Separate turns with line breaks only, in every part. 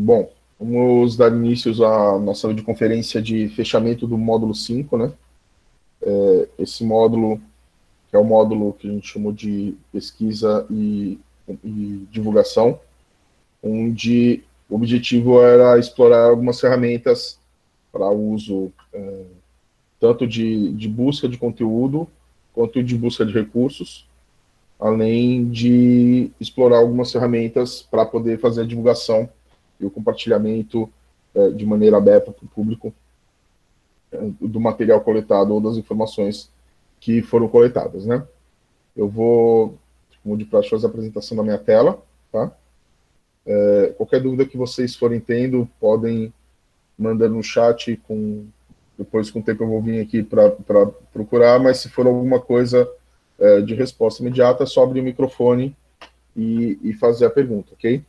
Bom, vamos dar início à nossa videoconferência de fechamento do módulo 5, né? Esse módulo, que é o módulo que a gente chamou de pesquisa e divulgação, onde o objetivo era explorar algumas ferramentas para uso tanto de busca de conteúdo, quanto de busca de recursos, além de explorar algumas ferramentas para poder fazer a divulgação e o compartilhamento de maneira aberta para o público do material coletado ou das informações que foram coletadas, né? Eu vou, como de praxe, fazer a apresentação da minha tela, tá? Qualquer dúvida que vocês forem tendo, podem mandar no chat, depois com o tempo eu vou vir aqui para procurar, mas se for alguma coisa de resposta imediata, é só abrir o microfone e fazer a pergunta, ok?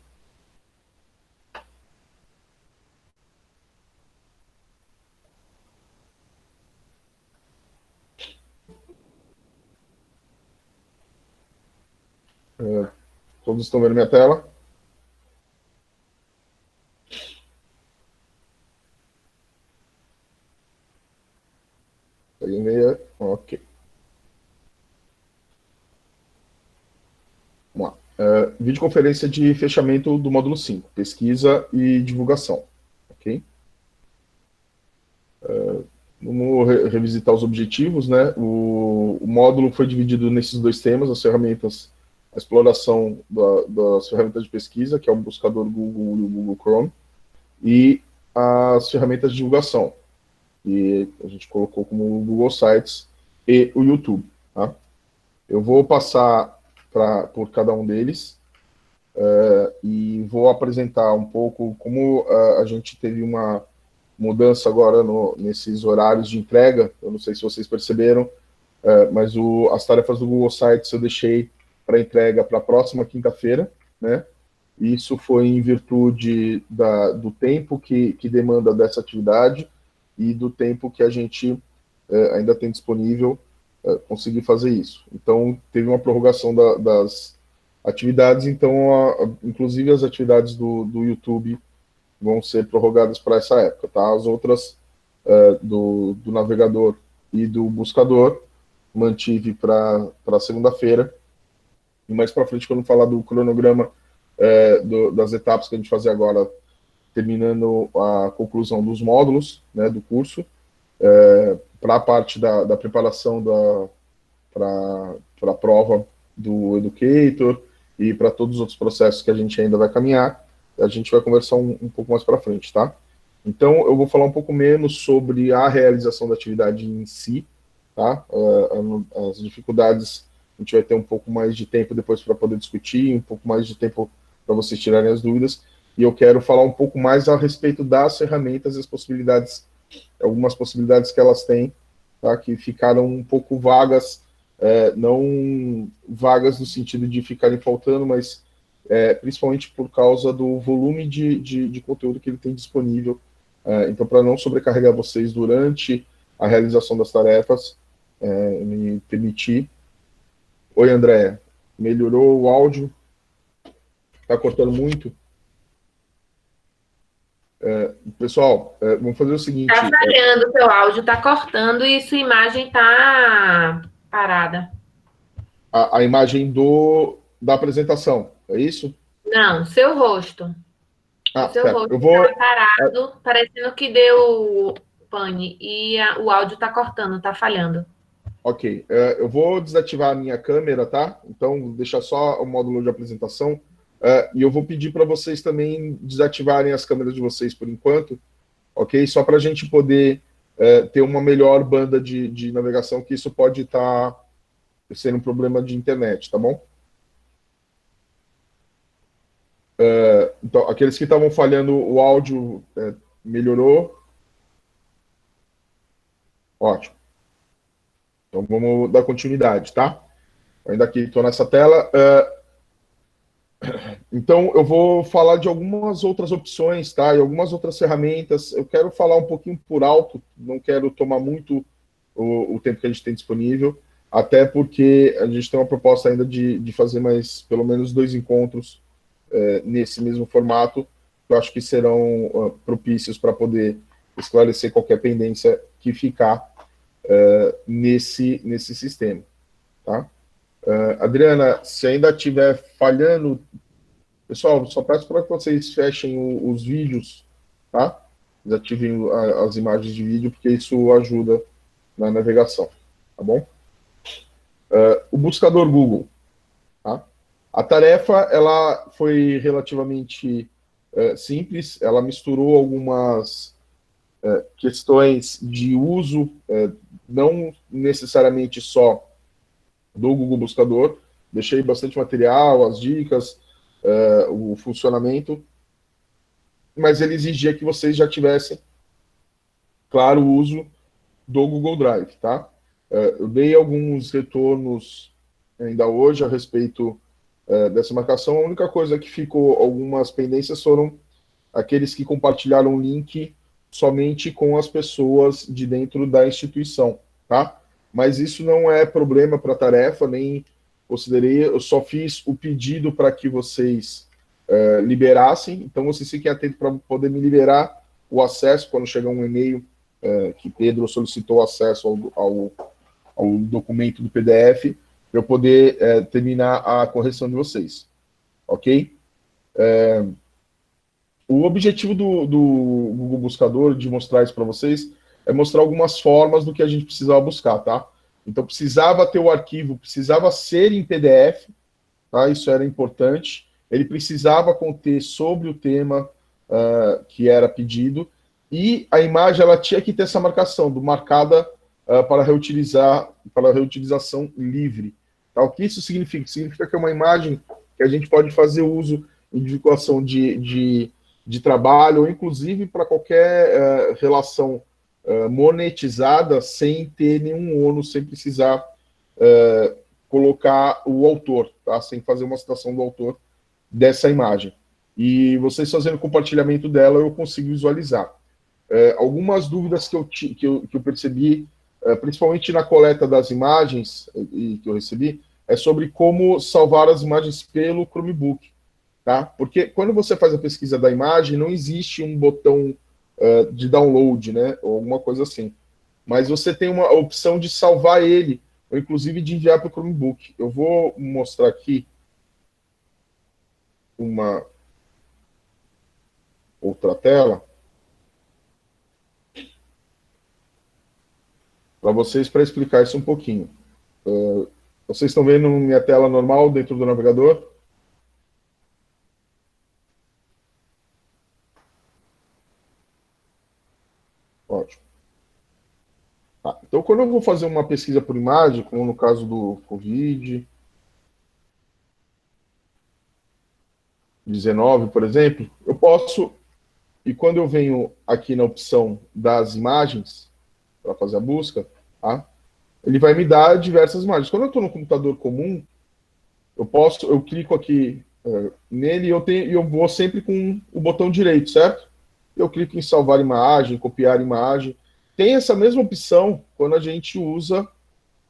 Todos estão vendo minha tela? Ok. Vamos lá. Videoconferência de fechamento do módulo 5, pesquisa e divulgação, ok? Vamos revisitar os objetivos, né? O módulo foi dividido nesses dois temas, as ferramentas, a exploração das ferramentas de pesquisa, que é o buscador Google e o Google Chrome, e as ferramentas de divulgação, que a gente colocou como o Google Sites e o YouTube, tá? Eu vou passar por cada um deles e vou apresentar um pouco como a gente teve uma mudança agora nesses horários de entrega. Eu não sei se vocês perceberam, mas as tarefas do Google Sites eu deixei para entrega para a próxima quinta-feira, né? Isso foi em virtude do tempo que demanda dessa atividade e do tempo que a gente ainda tem disponível conseguir fazer isso. Então, teve uma prorrogação das atividades, então, inclusive as atividades do YouTube vão ser prorrogadas para essa época, tá? As outras do navegador e do buscador mantive para segunda-feira. E mais para frente, quando falar do cronograma das etapas que a gente fazer agora, terminando a conclusão dos módulos, né, do curso, para a parte da preparação para a prova do Educator e para todos os outros processos que a gente ainda vai caminhar, a gente vai conversar um pouco mais para frente, tá? Então, eu vou falar um pouco menos sobre a realização da atividade em si, tá? As dificuldades, a gente vai ter um pouco mais de tempo depois para poder discutir, um pouco mais de tempo para vocês tirarem as dúvidas, e eu quero falar um pouco mais a respeito das ferramentas e as possibilidades, algumas possibilidades que elas têm, tá? Que ficaram um pouco vagas, não vagas no sentido de ficarem faltando, mas principalmente por causa do volume de conteúdo que ele tem disponível. Então, para não sobrecarregar vocês durante a realização das tarefas, me permitir. Oi, André. Melhorou o áudio? Está cortando muito? Pessoal, vamos fazer o seguinte...
Está falhando o seu áudio, está cortando e sua imagem está parada.
A imagem da apresentação, é isso?
Não, seu rosto. Seu
certo.
rosto está parado, parecendo que deu pane. E o áudio está cortando, está falhando.
Ok. Eu vou desativar a minha câmera, tá? Então, vou deixar só o módulo de apresentação. E eu vou pedir para vocês também desativarem as câmeras de vocês por enquanto, ok? Só para a gente poder ter uma melhor banda de navegação, que isso pode estar sendo um problema de internet, tá bom? Então, aqueles que estavam falhando, o áudio melhorou. Ótimo. Então, vamos dar continuidade, tá? Ainda aqui estou nessa tela. Então, eu vou falar de algumas outras opções, tá? E algumas outras ferramentas. Eu quero falar um pouquinho por alto, não quero tomar muito o tempo que a gente tem disponível, até porque a gente tem uma proposta ainda de fazer mais, pelo menos 2 encontros nesse mesmo formato, que eu acho que serão propícios para poder esclarecer qualquer pendência que ficar nesse sistema. Tá? Adriana, se ainda estiver falhando, pessoal, só peço para que vocês fechem os vídeos, tá? Desativem as imagens de vídeo, porque isso ajuda na navegação, tá bom? O buscador Google, tá? A tarefa, ela foi relativamente simples, ela misturou algumas questões de uso, não necessariamente só do Google Buscador, deixei bastante material, as dicas, o funcionamento, mas ele exigia que vocês já tivessem, claro, o uso do Google Drive, tá? Eu dei alguns retornos ainda hoje a respeito dessa marcação. A única coisa que ficou, algumas pendências foram aqueles que compartilharam o link somente com as pessoas de dentro da instituição, tá? Mas isso não é problema para a tarefa, nem considerei, eu só fiz o pedido para que vocês liberassem, então vocês fiquem atentos para poder me liberar o acesso quando chegar um e-mail que Pedro solicitou acesso ao documento do PDF, para eu poder terminar a correção de vocês, ok? O objetivo do Google Buscador, de mostrar isso para vocês, é mostrar algumas formas do que a gente precisava buscar, tá? Então, precisava ter o arquivo, precisava ser em PDF, tá? Isso era importante. Ele precisava conter sobre o tema que era pedido, e a imagem ela tinha que ter essa marcação, do marcada para reutilização livre. Tá? O que isso significa? Significa que é uma imagem que a gente pode fazer uso em divulgação de trabalho, ou inclusive para qualquer relação monetizada, sem ter nenhum ônus, sem precisar colocar o autor, tá? Sem fazer uma citação do autor dessa imagem. E vocês fazendo compartilhamento dela, eu consigo visualizar. Algumas dúvidas que eu percebi, principalmente na coleta das imagens que eu recebi, é sobre como salvar as imagens pelo Chromebook. Tá? Porque quando você faz a pesquisa da imagem, não existe um botão de download, né? Ou alguma coisa assim. Mas você tem uma opção de salvar ele, ou inclusive de enviar para o Chromebook. Eu vou mostrar aqui uma outra tela para vocês, para explicar isso um pouquinho. Vocês estão vendo minha tela normal dentro do navegador? Ótimo. Tá, então, quando eu vou fazer uma pesquisa por imagem, como no caso do Covid-19, por exemplo, eu posso, e quando eu venho aqui na opção das imagens, para fazer a busca, tá? Ele vai me dar diversas imagens. Quando eu estou no computador comum, eu clico aqui nele e eu vou sempre com o botão direito, certo? Eu clico em salvar imagem, copiar imagem. Tem essa mesma opção quando a gente usa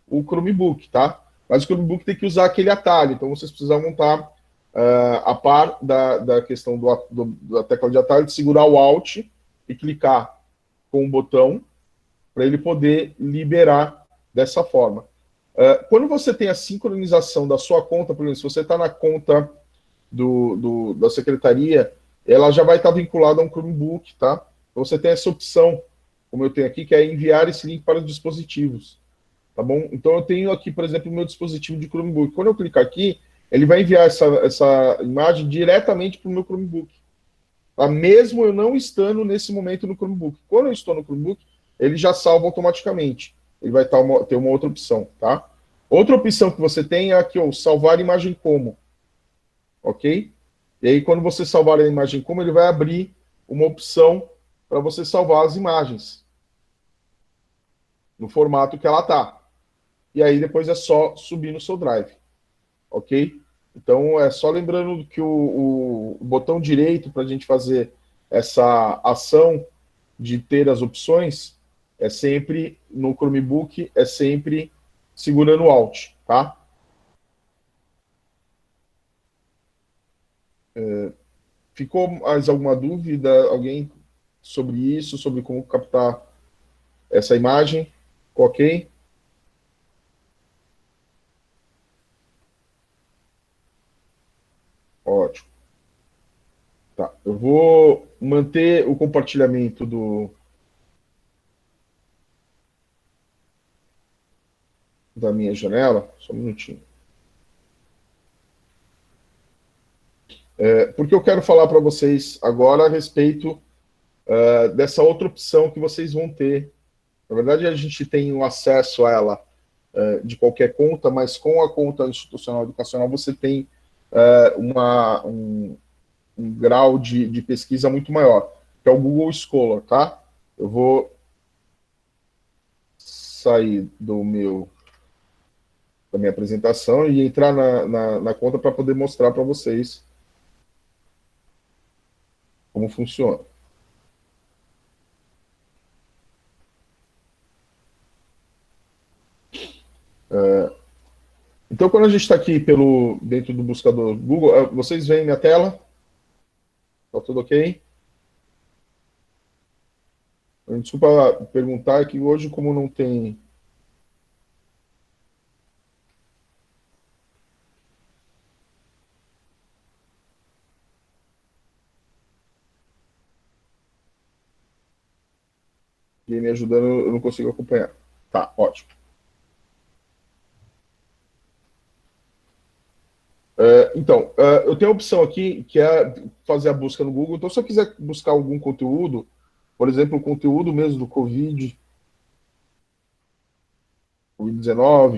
o Chromebook, tá? Mas o Chromebook tem que usar aquele atalho, então vocês precisam montar a par da questão da tecla de atalho, de segurar o Alt e clicar com o botão para ele poder liberar dessa forma. Quando você tem a sincronização da sua conta, por exemplo, se você está na conta da secretaria, ela já vai estar vinculada a um Chromebook, tá? Então você tem essa opção, como eu tenho aqui, que é enviar esse link para os dispositivos, tá bom? Então eu tenho aqui, por exemplo, o meu dispositivo de Chromebook. Quando eu clicar aqui, ele vai enviar essa imagem diretamente para o meu Chromebook, tá? Mesmo eu não estando nesse momento no Chromebook. Quando eu estou no Chromebook, ele já salva automaticamente. Ele vai ter uma outra opção, tá? Outra opção que você tem é aqui, ó, salvar imagem como, ok? E aí, quando você salvar a imagem como, ele vai abrir uma opção para você salvar as imagens no formato que ela está. E aí, depois é só subir no seu Drive, ok? Então, é só lembrando que o botão direito para a gente fazer essa ação de ter as opções é sempre, no Chromebook, é sempre segurando o Alt, tá? Ficou mais alguma dúvida? Alguém sobre isso, sobre como captar essa imagem? Ok? Ótimo. Tá. Eu vou manter o compartilhamento da minha janela. Só um minutinho. Porque eu quero falar para vocês agora a respeito dessa outra opção que vocês vão ter. Na verdade, a gente tem o acesso a ela de qualquer conta, mas com a conta institucional educacional você tem um grau de pesquisa muito maior, que é o Google Scholar, tá? Eu vou sair da minha apresentação e entrar na conta para poder mostrar para vocês como funciona. Então, quando a gente está aqui dentro do buscador Google, vocês veem minha tela? Está tudo ok? Desculpa perguntar, é que hoje, como não tem... ninguém me ajudando, eu não consigo acompanhar. Tá, ótimo. Então, eu tenho a opção aqui, que é fazer a busca no Google. Então, se eu quiser buscar algum conteúdo, por exemplo, o conteúdo mesmo do Covid-19,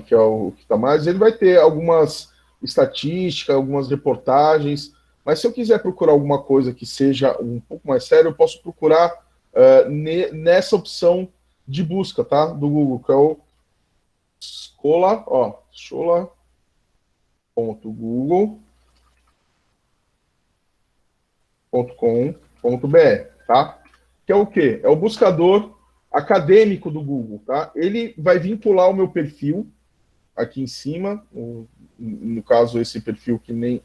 que é o que está mais, ele vai ter algumas estatísticas, algumas reportagens, mas se eu quiser procurar alguma coisa que seja um pouco mais sério, eu posso procurar nessa opção de busca, tá? Do Google, que é o schola.google.com.br, tá? Que é o quê? É o buscador acadêmico do Google, tá? Ele vai vincular o meu perfil aqui em cima, no caso esse perfil que nem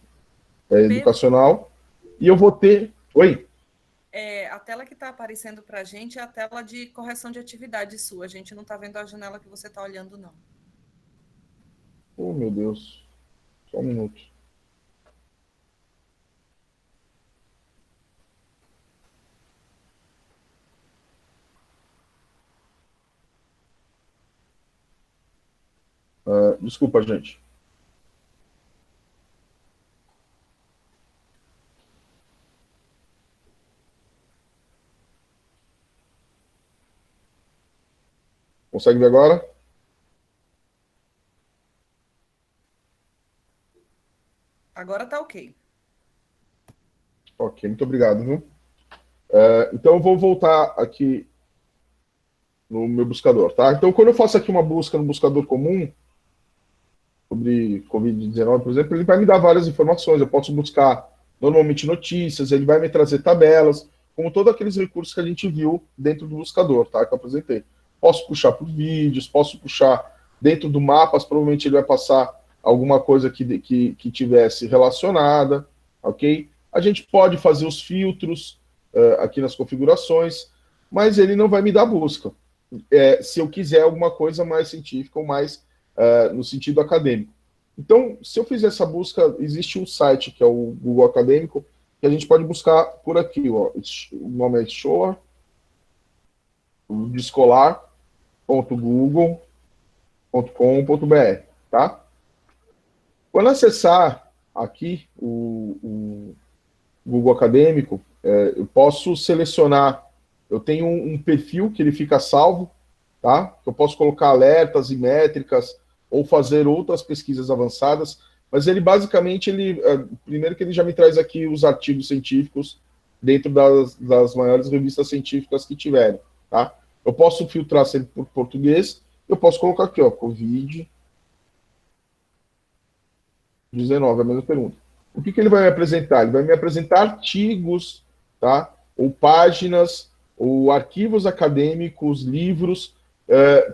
é educacional, e eu vou ter... Oi?
A tela que está aparecendo para a gente é a tela de correção de atividade sua. A gente não está vendo a janela que você está olhando, não.
Oh, meu Deus. Só um minuto. Desculpa, gente. Consegue ver agora?
Agora está ok.
Ok, muito obrigado, viu? Então eu vou voltar aqui no meu buscador, tá? Então quando eu faço aqui uma busca no buscador comum, sobre Covid-19, por exemplo, ele vai me dar várias informações. Eu posso buscar normalmente notícias, ele vai me trazer tabelas, como todos aqueles recursos que a gente viu dentro do buscador, tá? Que eu apresentei. Posso puxar por vídeos, posso puxar dentro do mapas, provavelmente ele vai passar alguma coisa que tivesse relacionada, ok? A gente pode fazer os filtros aqui nas configurações, mas ele não vai me dar busca. Se eu quiser alguma coisa mais científica ou mais no sentido acadêmico. Então, se eu fizer essa busca, existe um site que é o Google Acadêmico, que a gente pode buscar por aqui. Ó. O nome é Scholar, de escolar.google.com.br, tá? Quando acessar aqui o Google Acadêmico, eu posso selecionar, eu tenho um perfil que ele fica salvo, tá? Eu posso colocar alertas e métricas ou fazer outras pesquisas avançadas, mas ele basicamente, primeiro que ele já me traz aqui os artigos científicos dentro das maiores revistas científicas que tiverem, tá? Eu posso filtrar sempre por português, eu posso colocar aqui, ó, Covid-19, a mesma pergunta. O que ele vai me apresentar? Ele vai me apresentar artigos, tá? Ou páginas, ou arquivos acadêmicos, livros,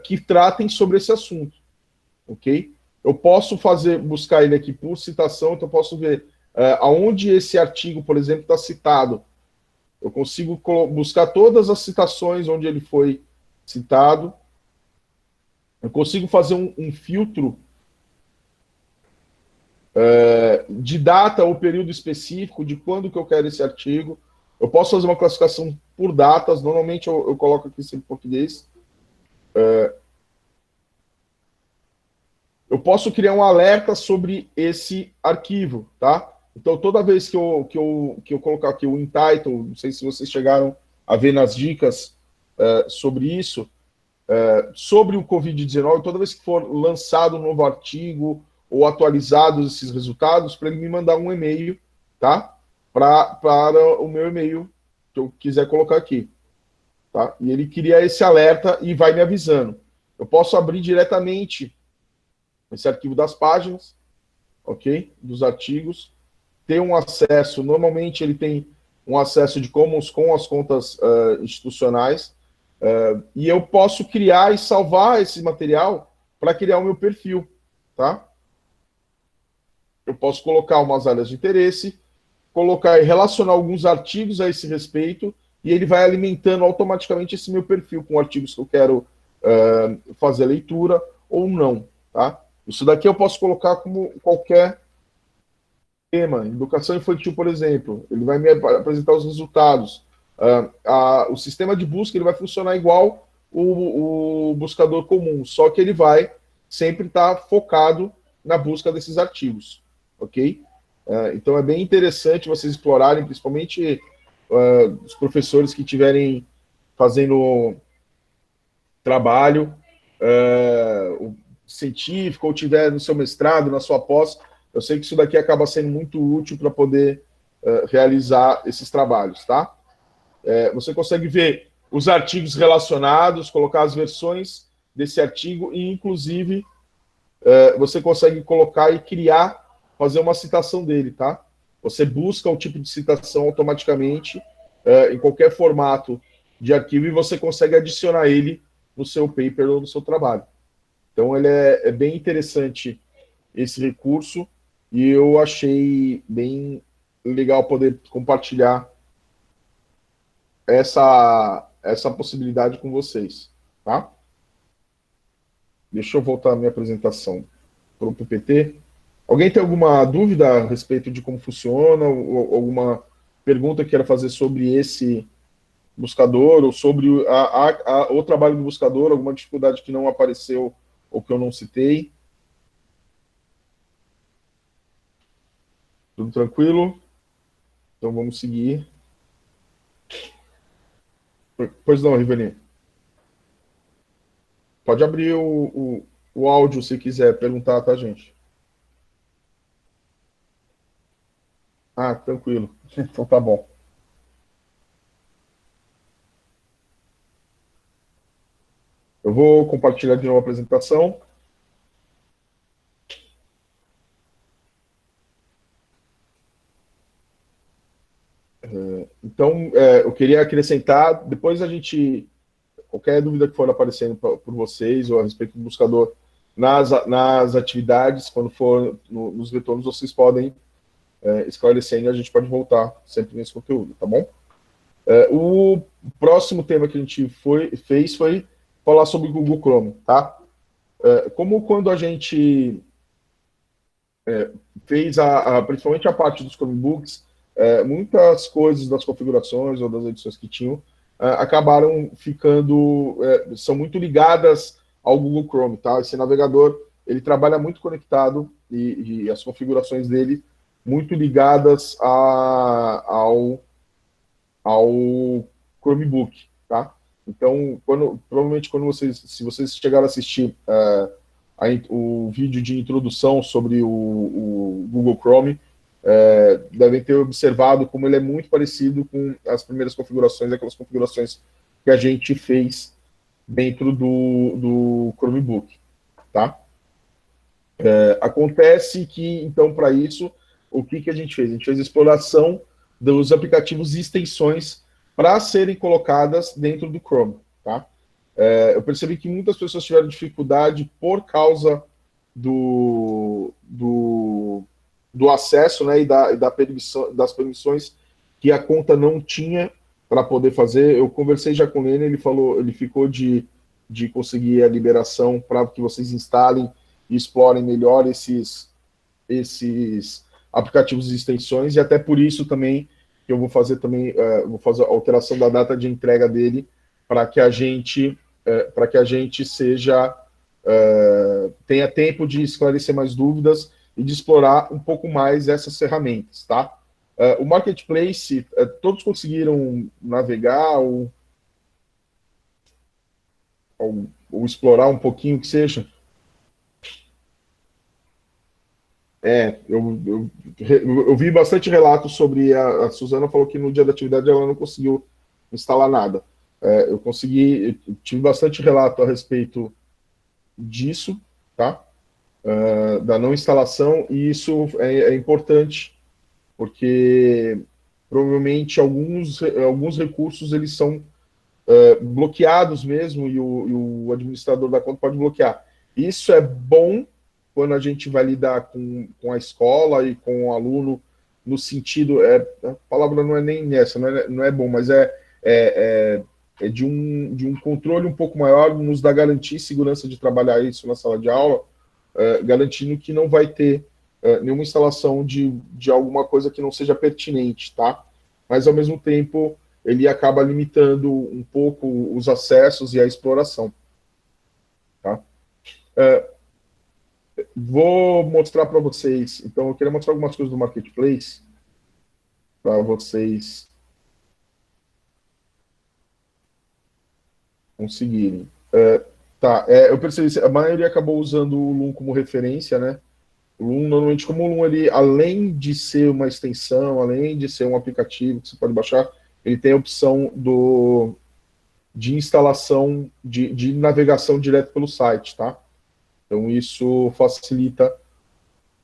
que tratem sobre esse assunto, ok? Eu posso buscar ele aqui por citação, então eu posso ver aonde esse artigo, por exemplo, está citado. Eu consigo buscar todas as citações onde ele foi citado. Eu consigo fazer um filtro de data ou período específico de quando que eu quero esse artigo. Eu posso fazer uma classificação por datas. Normalmente eu coloco aqui sempre em português. Eu posso criar um alerta sobre esse arquivo, tá? Então, toda vez que eu colocar aqui o entitle, não sei se vocês chegaram a ver nas dicas sobre isso, sobre o Covid-19, toda vez que for lançado um novo artigo ou atualizados esses resultados, para ele me mandar um e-mail, tá? Para o meu e-mail que eu quiser colocar aqui, tá? E ele cria esse alerta e vai me avisando. Eu posso abrir diretamente esse arquivo das páginas, ok? Dos artigos, ter um acesso, normalmente ele tem um acesso de Commons com as contas institucionais, e eu posso criar e salvar esse material para criar o meu perfil, tá? Eu posso colocar umas áreas de interesse, colocar e relacionar alguns artigos a esse respeito, e ele vai alimentando automaticamente esse meu perfil com artigos que eu quero fazer leitura ou não, tá? Isso daqui eu posso colocar como qualquer tema. Educação infantil, por exemplo, ele vai me apresentar os resultados. O sistema de busca ele vai funcionar igual o buscador comum, só que ele vai sempre estar focado na busca desses artigos, ok? Então é bem interessante vocês explorarem, principalmente os professores que estiverem fazendo trabalho científico ou tiver no seu mestrado, na sua pós. Eu sei que isso daqui acaba sendo muito útil para poder realizar esses trabalhos, tá? Você consegue ver os artigos relacionados, colocar as versões desse artigo e, inclusive, você consegue colocar e criar, fazer uma citação dele, tá? Você busca o tipo de citação automaticamente em qualquer formato de arquivo e você consegue adicionar ele no seu paper ou no seu trabalho. Então, ele é bem interessante esse recurso e eu achei bem legal poder compartilhar essa possibilidade com vocês, tá? Deixa eu voltar a minha apresentação para o PPT. Alguém tem alguma dúvida a respeito de como funciona, ou alguma pergunta que queira fazer sobre esse buscador, ou sobre o trabalho do buscador, alguma dificuldade que não apareceu ou que eu não citei? Tudo tranquilo? Então vamos seguir. Pois não, Rivani. Pode abrir o áudio se quiser perguntar, tá, gente? Ah, tranquilo. Então tá bom. Eu vou compartilhar de novo a apresentação. Então, eu queria acrescentar, depois a gente, qualquer dúvida que for aparecendo por vocês, ou a respeito do buscador, nas atividades, quando for nos retornos, vocês podem esclarecendo e a gente pode voltar sempre nesse conteúdo, tá bom? O próximo tema que a gente fez foi falar sobre o Google Chrome, tá? Como quando a gente fez principalmente a parte dos Chromebooks, muitas coisas das configurações ou das edições que tinham acabaram ficando, são muito ligadas ao Google Chrome, tá? Esse navegador, ele trabalha muito conectado e as configurações dele muito ligadas ao Chromebook, tá? Então, provavelmente se vocês chegaram a assistir o vídeo de introdução sobre o Google Chrome, devem ter observado como ele é muito parecido com as primeiras configurações, aquelas configurações que a gente fez dentro do Chromebook, tá? Acontece que, então, para isso, o que a gente fez? A gente fez a exploração dos aplicativos e extensões para serem colocadas dentro do Chrome, tá? Eu percebi que muitas pessoas tiveram dificuldade por causa do acesso, né, das permissões que a conta não tinha para poder fazer. Eu conversei já com ele falou, ele ficou de conseguir a liberação para que vocês instalem e explorem melhor esses aplicativos e extensões, e até por isso também que eu vou fazer a alteração da data de entrega dele para que a gente tenha tempo de esclarecer mais dúvidas e de explorar um pouco mais essas ferramentas, tá? O Marketplace, todos conseguiram navegar ou explorar um pouquinho, que seja? Eu vi bastante relatos sobre a Suzana falou que no dia da atividade ela não conseguiu instalar nada. Eu tive bastante relato a respeito disso, tá? Da não instalação, e isso é importante, porque provavelmente alguns recursos eles são bloqueados mesmo, e o administrador da conta pode bloquear. Isso é bom quando a gente vai lidar com a escola e com o aluno, no sentido, a palavra não é nem essa, não é bom, mas é de um controle um pouco maior, nos dá garantia e segurança de trabalhar isso na sala de aula, garantindo que não vai ter nenhuma instalação de alguma coisa que não seja pertinente, tá? Mas, ao mesmo tempo, ele acaba limitando um pouco os acessos e a exploração, tá? Vou mostrar para vocês, então eu queria mostrar algumas coisas do Marketplace para vocês conseguirem. Eu percebi, a maioria acabou usando o Loom como referência, né? O Loom, normalmente, como o Loom, ele, além de ser uma extensão, além de ser um aplicativo que você pode baixar, ele tem a opção de instalação, de navegação direto pelo site, tá? Então, isso facilita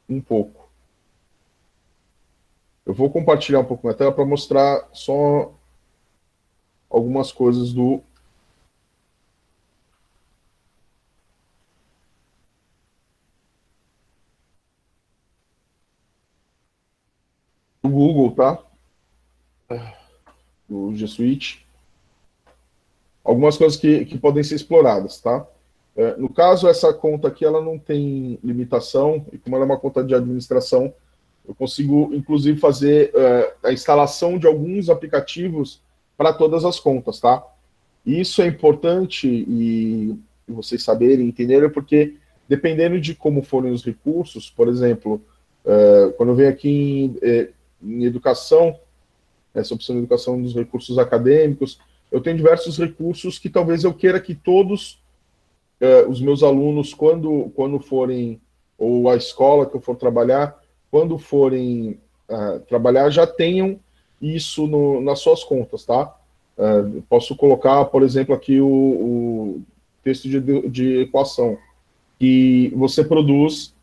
um pouco. Eu vou compartilhar um pouco minha tela para mostrar só algumas coisas do... do Google, tá? Do G Suite. Algumas coisas que podem ser exploradas, tá? No caso, essa conta aqui, ela não tem limitação, e como ela é uma conta de administração, eu consigo, inclusive, fazer a instalação de alguns aplicativos para todas as contas, tá? E isso é importante e vocês saberem, entenderem, porque dependendo de como forem os recursos, por exemplo, quando eu venho aqui em educação, essa opção de educação dos recursos acadêmicos, eu tenho diversos recursos que talvez eu queira que todos os meus alunos, quando forem, ou a escola que eu for trabalhar, quando forem trabalhar, já tenham isso nas suas contas, tá? Posso colocar, por exemplo, aqui o texto de equação, que você produz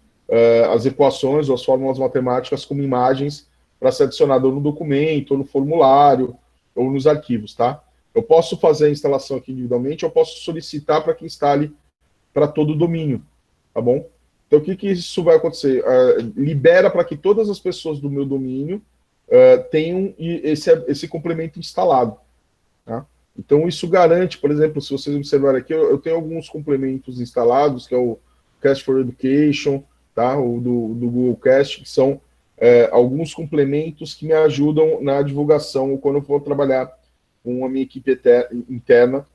as equações ou as fórmulas matemáticas como imagens para ser adicionado no documento, ou no formulário, ou nos arquivos, tá? Eu posso fazer a instalação aqui individualmente, eu posso solicitar para que instale para todo o domínio, tá bom? Então, o que isso vai acontecer? Libera para que todas as pessoas do meu domínio tenham esse complemento instalado, tá? Então, isso garante, por exemplo, se vocês observarem aqui, eu tenho alguns complementos instalados, que é o Cast for Education, tá? O do Google Cast, que são alguns complementos que me ajudam na divulgação, ou quando eu for trabalhar com a minha equipe interna,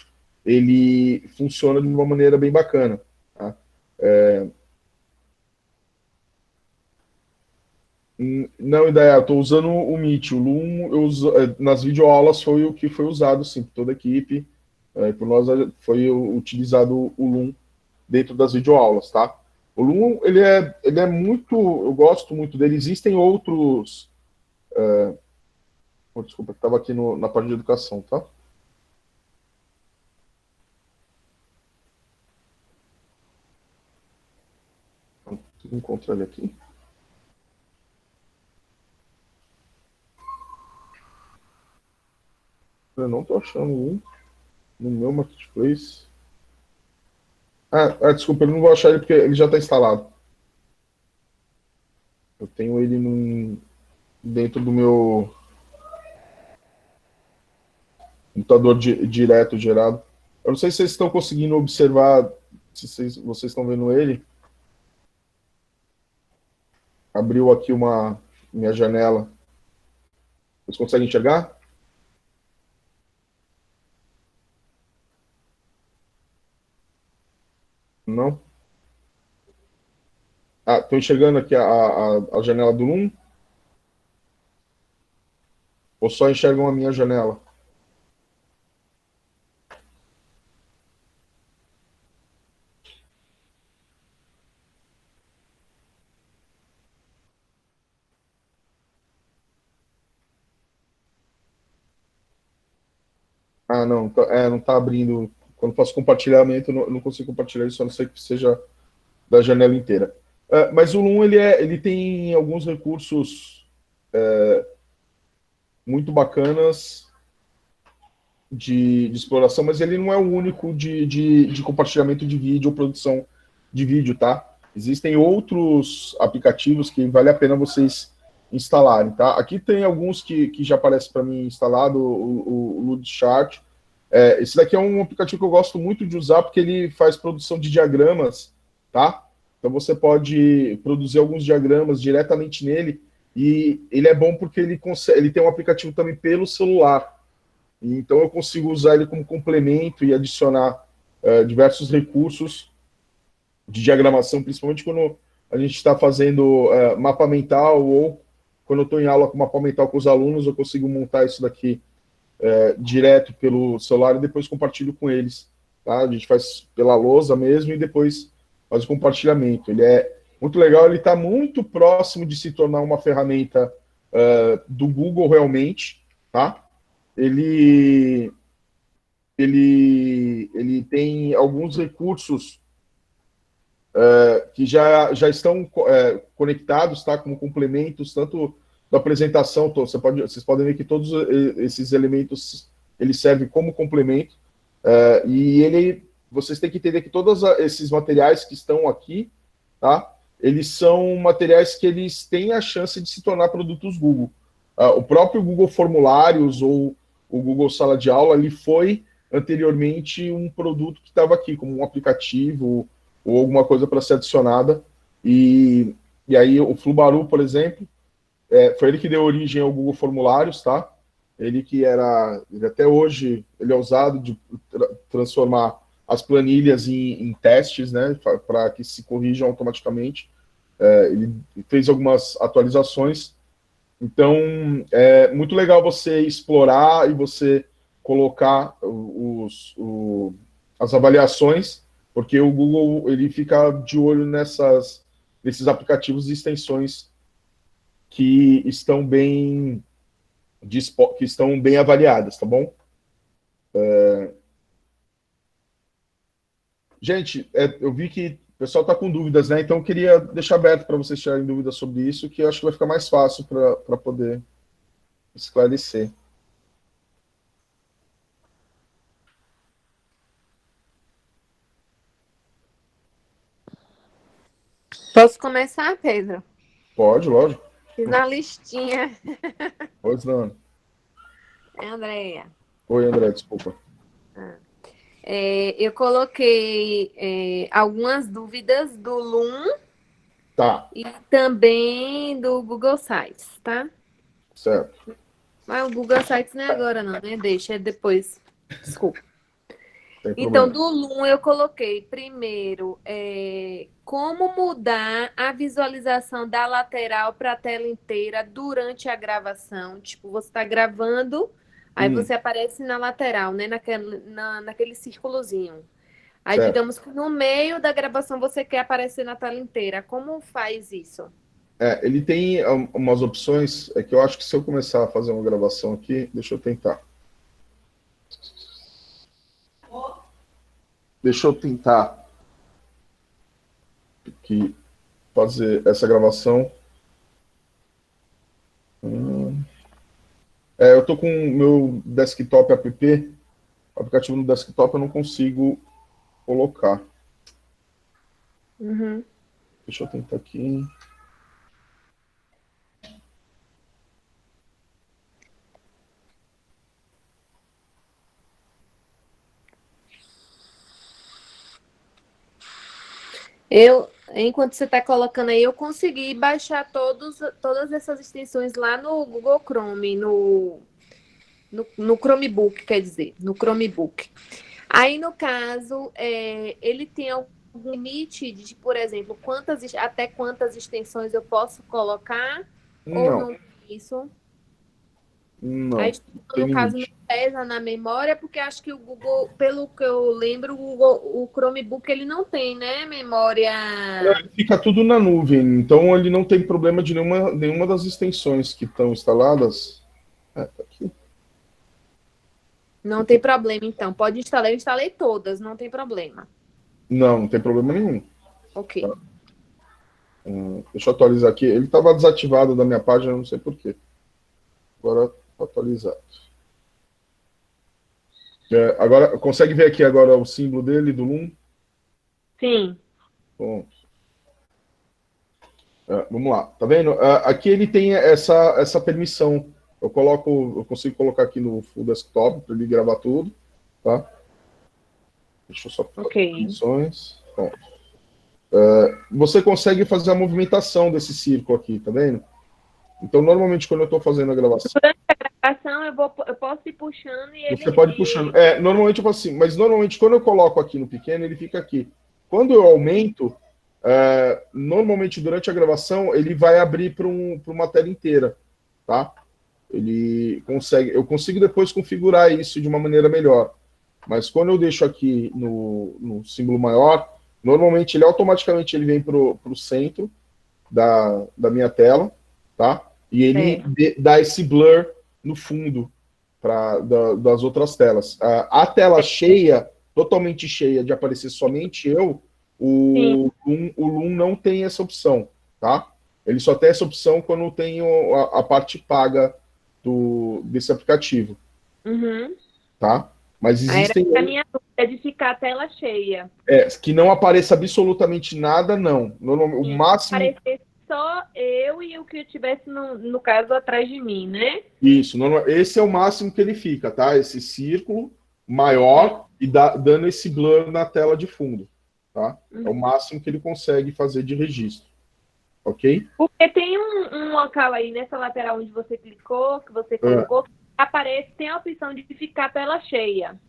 ele funciona de uma maneira bem bacana, tá? Não, ideia, eu estou usando o Meet, o Loom, nas videoaulas foi o que foi usado, sim, por toda a equipe, por nós foi utilizado o Loom dentro das videoaulas, tá? O Loom, ele é muito, eu gosto muito dele, existem outros, desculpa, que estava aqui na parte de educação, tá? Vou encontrar ele aqui. Eu não estou achando um no meu Marketplace. Desculpa, eu não vou achar ele porque ele já está instalado. Eu tenho ele dentro do meu computador direto gerado. Eu não sei se vocês estão conseguindo observar, se vocês estão vendo ele. Abriu aqui minha janela. Vocês conseguem enxergar? Não? Ah, estou enxergando aqui a janela do Loom? Ou só enxergam a minha janela? Ah, não. Não está abrindo. Quando faço compartilhamento, eu não consigo compartilhar isso, a não ser que seja da janela inteira. Mas o Loom, ele tem alguns recursos muito bacanas de exploração, mas ele não é o único de compartilhamento de vídeo ou produção de vídeo, tá? Existem outros aplicativos que vale a pena vocês instalarem, tá? Aqui tem alguns que já aparece para mim instalado, o Ludochart. Esse daqui é um aplicativo que eu gosto muito de usar porque ele faz produção de diagramas, tá? Então você pode produzir alguns diagramas diretamente nele e ele é bom porque ele tem um aplicativo também pelo celular. Então eu consigo usar ele como complemento e adicionar diversos recursos de diagramação, principalmente quando a gente está fazendo mapa mental ou quando eu estou em aula com mapa mental com os alunos, eu consigo montar isso daqui direto pelo celular e depois compartilho com eles. Tá? A gente faz pela lousa mesmo e depois faz o compartilhamento. Ele é muito legal, ele está muito próximo de se tornar uma ferramenta do Google realmente, tá? Ele tem alguns recursos que já estão conectados, tá, como complementos, tanto da apresentação, vocês podem ver que todos esses elementos ele serve como complemento, e vocês têm que entender que todos esses materiais que estão aqui, tá, eles são materiais que eles têm a chance de se tornar produtos Google. O próprio Google Formulários ou o Google Sala de Aula, ele foi anteriormente um produto que estava aqui, como um aplicativo ou alguma coisa para ser adicionada. E aí o Flubaru, por exemplo, foi ele que deu origem ao Google Formulários, tá? Ele até hoje, ele é usado de transformar as planilhas em testes, né, para que se corrijam automaticamente. Ele fez algumas atualizações. Então, é muito legal você explorar e você colocar as avaliações, porque o Google ele fica de olho nesses aplicativos e extensões que estão bem avaliadas, tá bom? Gente, eu vi que o pessoal está com dúvidas, né? Então eu queria deixar aberto para vocês tirarem dúvidas sobre isso, que eu acho que vai ficar mais fácil para poder esclarecer.
Posso começar, Pedro?
Pode, lógico.
Fiz na listinha.
Pois não.
Andréia.
Oi, André, desculpa.
Eu coloquei algumas dúvidas do Loom
Tá,
e também do Google Sites, tá?
certo.
Mas o Google Sites não é agora não, né? Deixa, é depois. Desculpa.
Sem
Então,
problema.
do Loom eu coloquei primeiro como mudar a visualização da lateral para a tela inteira durante a gravação. Tipo, você está gravando, aí você aparece na lateral, né? Naquele círculozinho. Aí,
Certo.
digamos que no meio da gravação você quer aparecer na tela inteira. Como faz isso?
Ele tem umas opções, que eu acho que se eu começar a fazer uma gravação aqui, deixa eu tentar. Deixa eu tentar aqui fazer essa gravação. Eu estou com o meu desktop app, o aplicativo no desktop eu não consigo colocar.
Uhum.
Deixa eu tentar aqui.
Enquanto você está colocando aí, eu consegui baixar todas essas extensões lá no Google Chrome, no Chromebook, quer dizer, no Chromebook. Aí, no caso, ele tem algum limite de, por exemplo, até quantas extensões eu posso colocar? Ou
Não,
não tem isso? A
não,
extensão,
tem
no caso, não
limite.
pesa na memória, porque acho que o Google, pelo que eu lembro, o Chromebook ele não tem, né, memória.
Fica tudo na nuvem, então ele não tem problema de nenhuma das extensões que estão instaladas. Tá aqui.
Não tem problema, então. Pode instalar. Eu instalei todas, não tem problema.
Não tem problema nenhum.
Ok.
Deixa eu atualizar aqui. Ele estava desativado da minha página, não sei porquê. Agora tá atualizado. Agora, consegue ver aqui agora o símbolo dele, do Loom?
Sim.
Bom. Vamos lá, tá vendo? Aqui ele tem essa permissão. Eu consigo colocar aqui no full desktop para ele gravar tudo, tá? Deixa eu só fazer as permissões. Pronto. Você consegue fazer a movimentação desse círculo aqui, tá vendo? Então, normalmente, quando eu estou fazendo a gravação...
Durante a gravação, eu posso ir puxando e ele...
Você pode ir puxando. Normalmente eu faço assim, mas normalmente quando eu coloco aqui no pequeno, ele fica aqui. Quando eu aumento, normalmente durante a gravação, ele vai abrir para uma tela inteira, tá? Eu consigo depois configurar isso de uma maneira melhor. Mas quando eu deixo aqui no símbolo maior, normalmente ele automaticamente vem para o centro da minha tela, tá? E ele dá esse blur no fundo das outras telas. A tela cheia, totalmente cheia, de aparecer somente o Loom não tem essa opção, tá? Ele só tem essa opção quando tem a parte paga desse aplicativo, tá? Mas existem...
A minha dúvida é de ficar a tela cheia.
Que não apareça absolutamente nada, não. O máximo...
Aparecer só eu e o que eu tivesse, no caso, atrás de mim, né?
Isso. Esse é o máximo que ele fica, tá? Esse círculo maior e dando esse blur na tela de fundo, tá? É o máximo que ele consegue fazer de registro. Ok?
Porque tem um local aí nessa lateral onde você clicou, que você colocou, tem a opção de ficar tela cheia.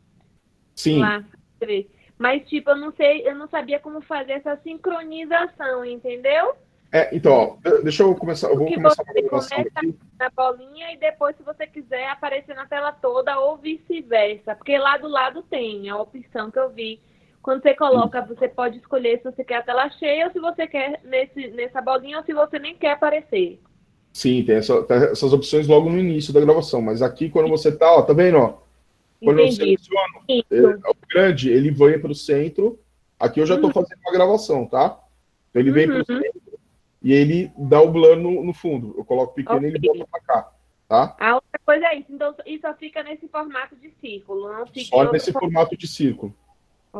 Sim.
Lá. Mas, tipo, eu não sabia como fazer essa sincronização, entendeu?
Então, ó, deixa eu começar. Eu vou começar a gravação aqui.
Na bolinha e depois, se você quiser, aparecer na tela toda ou vice-versa. Porque lá do lado tem a opção que eu vi. Quando você coloca, você pode escolher se você quer a tela cheia ou se você quer nessa bolinha ou se você nem quer aparecer.
Sim, tem essas opções logo no início da gravação. Mas aqui, quando você tá vendo, ó? Quando eu seleciono o grande, ele vai para o centro. Aqui eu já estou fazendo uma gravação, tá? Então ele vem para o centro e ele dá o blur no fundo. Eu coloco pequeno e ele volta para cá, tá?
A outra coisa é isso. Então, isso só fica nesse formato de círculo. Não fica
só nesse formato de círculo.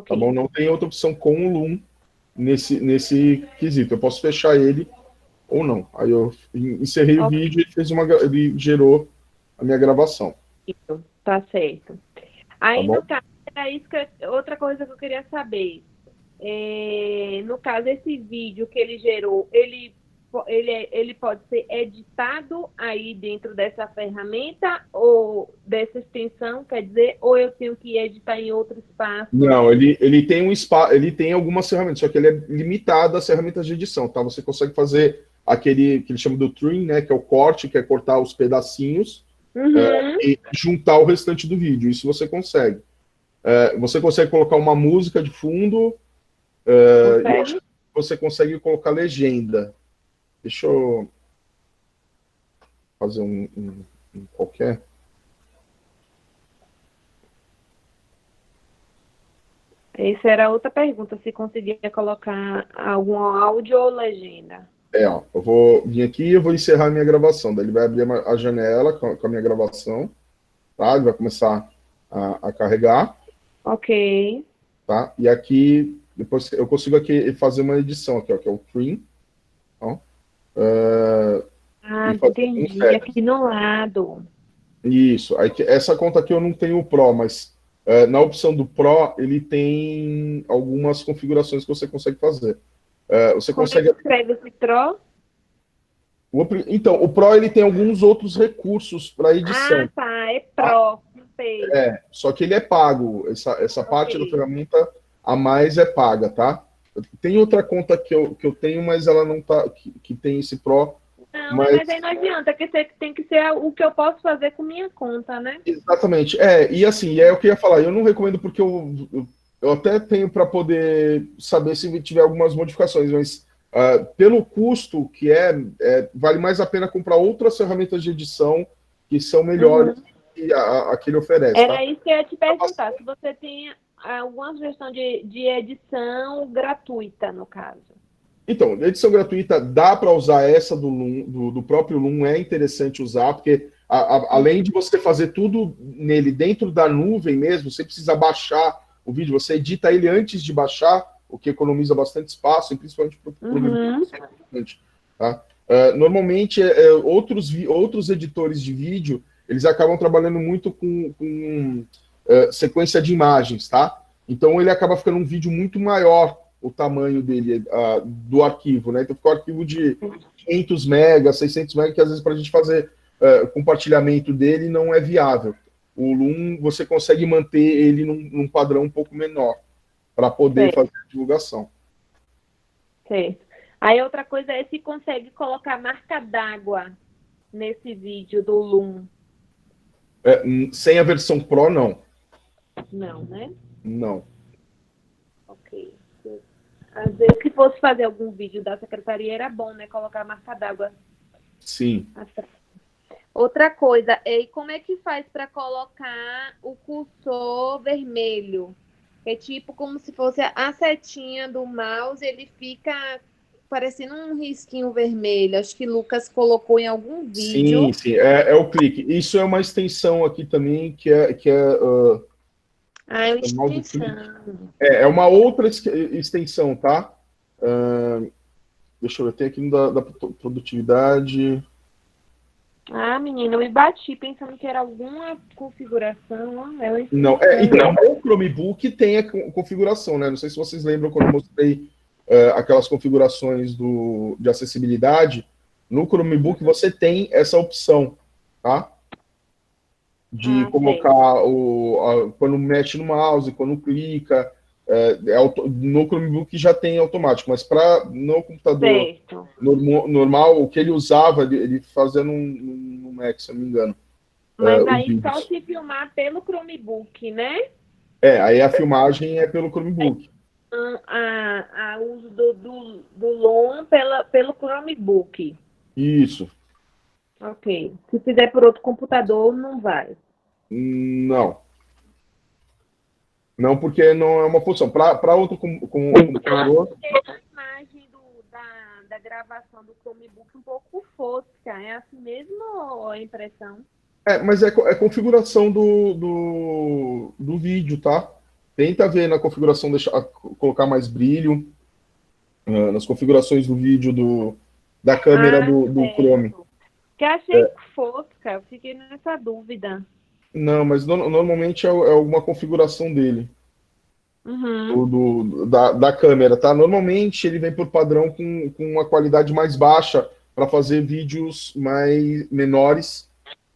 Tá bom? Não tem outra opção com o Loom nesse quesito. Eu posso fechar ele ou não. Aí eu encerrei o vídeo e ele gerou a minha gravação.
Isso, tá certo. Aí, no caso, era isso outra coisa que eu queria saber. No caso, esse vídeo que ele gerou, ele pode ser editado aí dentro dessa ferramenta ou dessa extensão, quer dizer, ou eu tenho que editar em outro espaço?
Não, ele tem um espaço, ele tem algumas ferramentas, só que ele é limitado às ferramentas de edição, tá? Você consegue fazer aquele que ele chama do trim, né, que é o corte, que é cortar os pedacinhos, e juntar o restante do vídeo. Isso você consegue. Você consegue colocar uma música de fundo, e você consegue colocar legenda. Deixa eu fazer um qualquer.
Essa era outra pergunta, se conseguia colocar algum áudio ou legenda.
Ó, eu vou vir aqui e eu vou encerrar a minha gravação. Daí ele vai abrir a janela com a minha gravação, tá? Ele vai começar a carregar.
Ok.
Tá? E aqui, depois eu consigo aqui fazer uma edição aqui, ó, que é o trim. Ó.
Entendi. Aqui no lado.
Isso. Aí, essa conta aqui eu não tenho o Pro, mas na opção do Pro, ele tem algumas configurações que você consegue fazer. Você
Como
consegue...
é que escreve esse Pro?
Então, o Pro ele tem alguns outros recursos para edição.
Ah, tá, é
Tá?
Pro, com P.
Só que ele é pago. Essa parte da
Ok.
ferramenta a mais é paga, tá? Tem outra conta que eu tenho, mas ela não tá. Que tem esse Pro,
Não,
mas
mas aí não adianta, que tem que ser o que eu posso fazer com minha conta, né?
exatamente. E assim, é o que eu ia falar. Eu não recomendo porque eu até tenho para poder saber se tiver algumas modificações, mas pelo custo que vale mais a pena comprar outras ferramentas de edição que são melhores
Uhum.
que a que ele oferece, tá?
Era isso que eu ia te perguntar, se você tem alguma sugestão de edição gratuita, no caso.
Então, edição gratuita dá para usar essa do Loom, do próprio Loom, é interessante usar, porque além de você fazer tudo nele dentro da nuvem mesmo, você precisa baixar o vídeo, você edita ele antes de baixar, o que economiza bastante espaço, e principalmente para o
Uhum.
tá? Normalmente, outros editores de vídeo, eles acabam trabalhando muito com sequência de imagens, tá? Então, ele acaba ficando um vídeo muito maior, o tamanho dele, do arquivo, né? Então, fica um arquivo de 500 megas, 600 megas, que às vezes para a gente fazer compartilhamento dele não é viável. O Loom, você consegue manter ele num padrão um pouco menor, para poder
Certo.
fazer a divulgação.
Certo. Aí outra coisa é se consegue colocar marca d'água nesse vídeo do Loom.
Sem a versão Pro, não.
Não, né?
Não.
Ok. Às vezes, se fosse fazer algum vídeo da secretaria, era bom, né? Colocar marca d'água
Sim.
atrás. Outra coisa, e como é que faz para colocar o cursor vermelho? É tipo como se fosse a setinha do mouse, ele fica parecendo um risquinho vermelho. Acho que Lucas colocou em algum vídeo.
Sim, sim, é o clique. Isso é uma extensão aqui também,
Ah, é uma
chamar do clique.
extensão.
É uma outra extensão, tá? Deixa eu ver, tem aqui no da produtividade.
Ah, menina, eu me bati pensando que era alguma configuração. Ó, é uma
Não,
extensão.
então, o Chromebook tem a configuração, né? Não sei se vocês lembram quando eu mostrei aquelas configurações de acessibilidade. No Chromebook você tem essa opção, tá? De
Ah, sei.
colocar quando mexe no mouse, quando clica, no Chromebook já tem automático, mas para no computador
Certo.
normal, o que ele usava, ele fazia no Mac, se eu não me engano,
Mas
os
aí só
vídeos.
se filmar pelo Chromebook, né?
Aí a filmagem é pelo Chromebook.
A uso do LOM pelo Chromebook.
Isso.
Ok. Se fizer por outro computador, não vai.
Não. Não, porque não é uma função. Para outro computador,
A imagem da gravação do Chromebook um pouco fosca. É assim mesmo ou é impressão?
mas é configuração do vídeo, tá? Tenta ver na configuração, colocar mais brilho, nas configurações do vídeo da câmera do Chrome.
Que achei fosca, eu fiquei nessa dúvida.
Não, mas normalmente é alguma configuração dele,
Uhum.
da câmera, tá? Normalmente ele vem por padrão com uma qualidade mais baixa para fazer vídeos menores,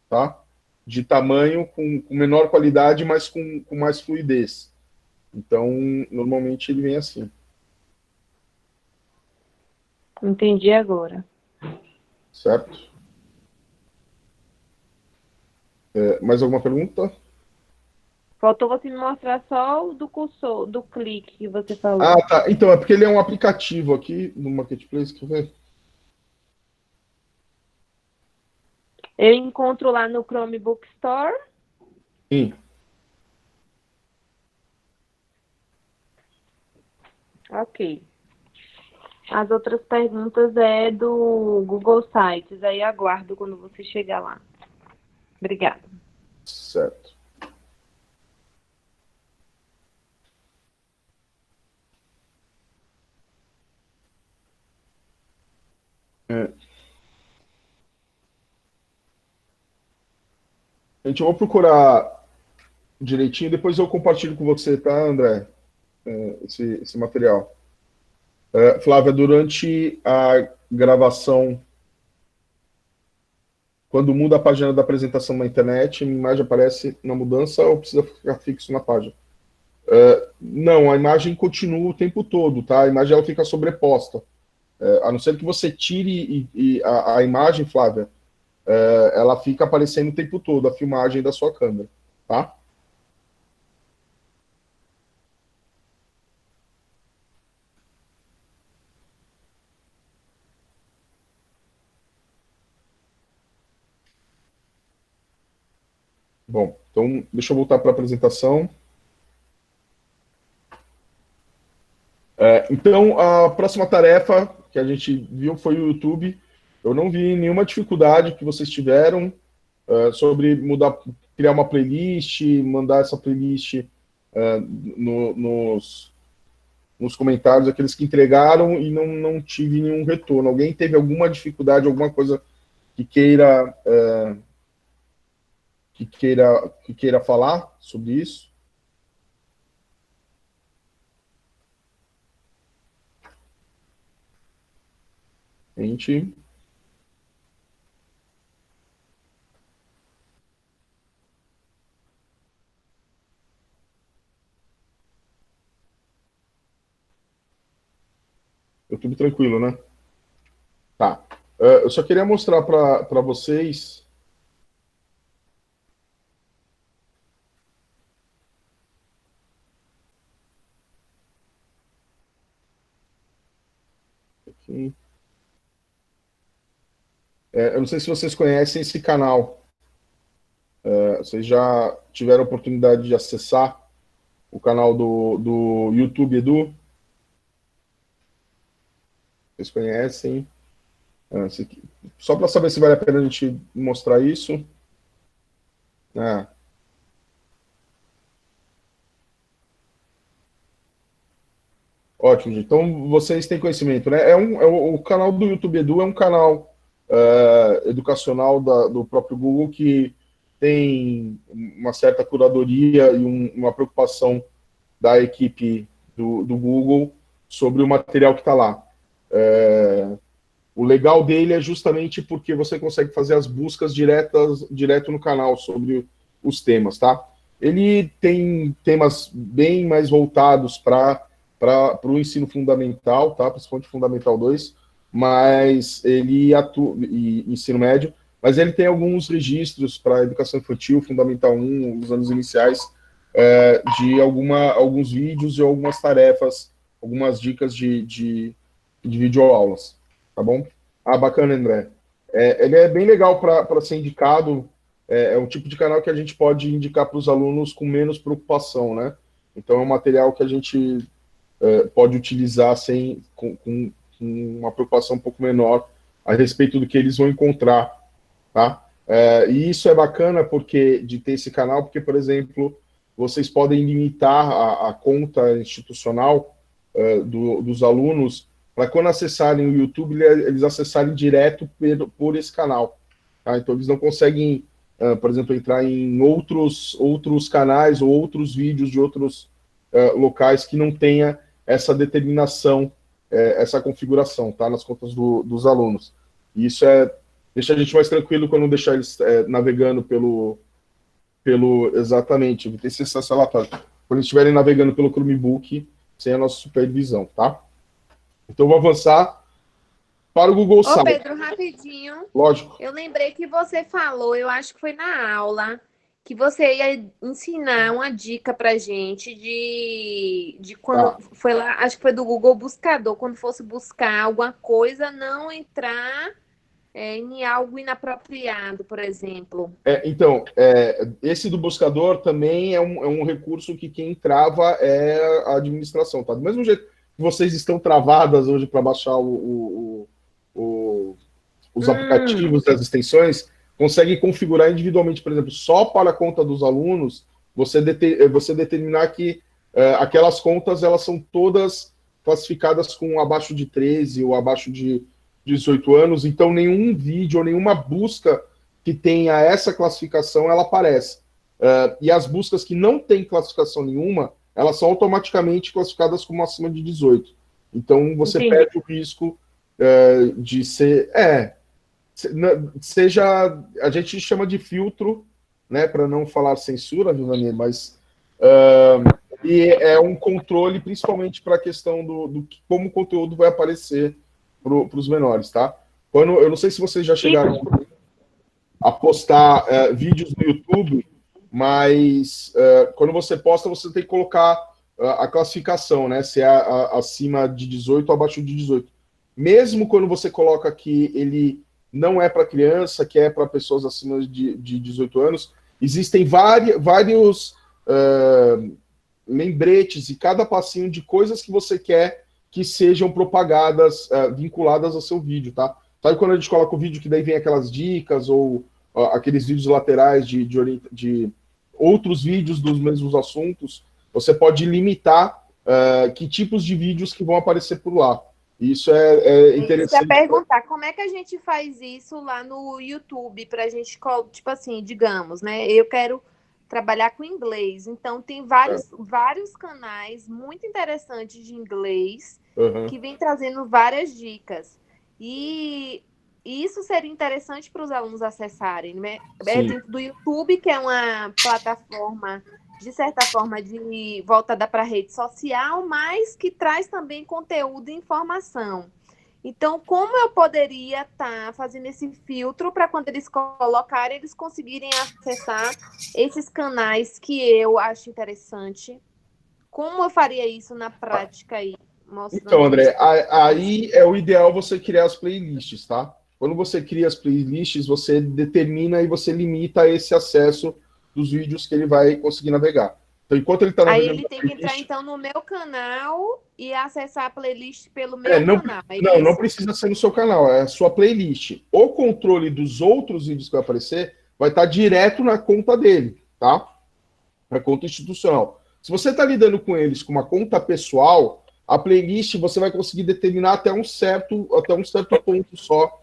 tá? De tamanho, com menor qualidade, mas com mais fluidez. Então, normalmente ele vem assim.
Entendi agora.
Certo? Mais alguma pergunta?
Faltou você me mostrar só o do cursor, do clique que você falou.
Ah, tá. Então, é porque ele é um aplicativo aqui no Marketplace, quer ver?
Eu encontro lá no Chromebook Store.
Sim.
Ok. As outras perguntas é do Google Sites. Aí aguardo quando você chegar lá. Obrigada.
Certo. Gente, eu vou procurar direitinho, depois eu compartilho com você, tá, André? Esse material. Flávia, durante a gravação, quando muda a página da apresentação na internet, a imagem aparece na mudança ou precisa ficar fixo na página? Não, a imagem continua o tempo todo, tá? A imagem ela fica sobreposta. A não ser que você tire a imagem, Flávia, ela fica aparecendo o tempo todo, a filmagem da sua câmera, tá? Bom, então deixa eu voltar para a apresentação. Então, a próxima tarefa que a gente viu foi o YouTube. Eu não vi nenhuma dificuldade que vocês tiveram sobre criar uma playlist, mandar essa playlist nos comentários, aqueles que entregaram, e não tive nenhum retorno. Alguém teve alguma dificuldade, alguma coisa que queira falar sobre isso? Gente. YouTube tranquilo, né? Tá. Eu só queria mostrar para vocês. Aqui. Eu não sei se vocês conhecem esse canal. Vocês já tiveram a oportunidade de acessar o canal do YouTube Edu? Vocês conhecem? Só para saber se vale a pena a gente mostrar isso. Ótimo, gente. Então vocês têm conhecimento, né? O canal do YouTube Edu é um canal educacional do próprio Google que tem uma certa curadoria e uma preocupação da equipe do Google sobre o material que está lá. O legal dele é justamente porque você consegue fazer as buscas direto no canal sobre os temas, tá? Ele tem temas bem mais voltados para o ensino fundamental, tá? Principalmente Fundamental 2, mas ele atua, e ensino médio, mas ele tem alguns registros para educação infantil, Fundamental 1, os anos iniciais, de alguns vídeos e algumas tarefas, algumas dicas de videoaulas, tá bom? Bacana, André. Ele é bem legal para ser indicado, um tipo de canal que a gente pode indicar para os alunos com menos preocupação, né? Então é um material que a gente pode utilizar com uma preocupação um pouco menor a respeito do que eles vão encontrar, tá? E isso é bacana de ter esse canal, porque, por exemplo, vocês podem limitar a conta institucional dos alunos para quando acessarem o YouTube, eles acessarem direto por esse canal. Tá? Então, eles não conseguem, por exemplo, entrar em outros canais ou outros vídeos de outros locais que não tenha essa determinação, essa configuração, tá? Nas contas dos alunos. E isso deixa a gente mais tranquilo quando deixar eles navegando exatamente, tem acesso relatório. Quando eles estiverem navegando pelo Chromebook, sem a nossa supervisão, tá? Então, vou avançar para o Google Site.
Pedro, rapidinho.
Lógico.
Eu lembrei que você falou, eu acho que foi na aula, que você ia ensinar uma dica para gente de quando foi lá, acho que foi do Google Buscador, quando fosse buscar alguma coisa, não entrar em algo inapropriado, por exemplo.
Então, esse do buscador também é um recurso que quem trava é a administração, tá? Do mesmo jeito que vocês estão travadas hoje para baixar os aplicativos das extensões, consegue configurar individualmente, por exemplo, só para a conta dos alunos, você determinar que aquelas contas elas são todas classificadas com abaixo de 13 ou abaixo de 18 anos, então nenhum vídeo ou nenhuma busca que tenha essa classificação, ela aparece. E as buscas que não têm classificação nenhuma, elas são automaticamente classificadas como acima de 18. Então, você
Entendi.
perde o risco de ser... seja... A gente chama de filtro, né, para não falar censura, viu, Dani? Mas... e é um controle, principalmente para a questão do como o conteúdo vai aparecer para os menores, tá? Eu não sei se vocês já chegaram a postar vídeos no YouTube, mas quando você posta, você tem que colocar a classificação, né? Se é acima de 18 ou abaixo de 18. Mesmo quando você coloca que ele não é para criança, que é para pessoas acima de 18 anos, existem vários lembretes e cada passinho de coisas que você quer que sejam propagadas, vinculadas ao seu vídeo, tá? Sabe quando a gente coloca o vídeo que daí vem aquelas dicas ou aqueles vídeos laterais de outros vídeos dos mesmos assuntos? Você pode limitar que tipos de vídeos que vão aparecer por lá. Isso é interessante.
Eu ia perguntar, como é que a gente faz isso lá no YouTube para a gente, tipo assim, digamos, né? Eu quero trabalhar com inglês, então tem vários canais muito interessantes de inglês que vem trazendo várias dicas. E isso seria interessante para os alunos acessarem, né? É dentro do YouTube, que é uma plataforma, de certa forma, voltada para a rede social, mas que traz também conteúdo e informação. Então, como eu poderia estar fazendo esse filtro para quando eles colocarem, eles conseguirem acessar esses canais que eu acho interessante? Como eu faria isso na prática aí?
Então, André, aí é o ideal você criar as playlists, tá? Quando você cria as playlists, você determina e você limita esse acesso dos vídeos que ele vai conseguir navegar. Então, enquanto ele está navegando...
Aí ele tem que entrar, então, no meu canal e acessar a playlist pelo meu canal.
Não precisa ser no seu canal, é a sua playlist. O controle dos outros vídeos que vai aparecer vai estar direto na conta dele, tá? Na conta institucional. Se você está lidando com eles com uma conta pessoal, a playlist você vai conseguir determinar até um certo ponto só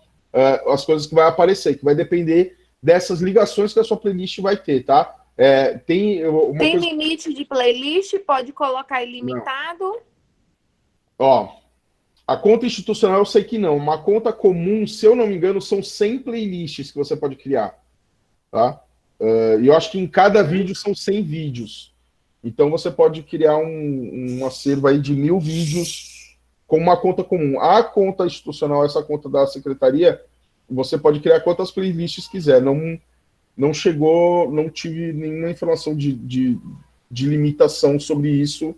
as coisas que vai aparecer, que vai depender dessas ligações que a sua playlist vai ter, tá? Tem
limite de playlist? Pode colocar ilimitado?
Não. Ó, a conta institucional eu sei que não. Uma conta comum, se eu não me engano, são 100 playlists que você pode criar, tá? E eu acho que em cada vídeo são 100 vídeos. Então você pode criar um acervo aí de 1000 vídeos com uma conta comum. A conta institucional, essa conta da secretaria, você pode criar quantas playlists quiser. Não tive nenhuma informação de limitação sobre isso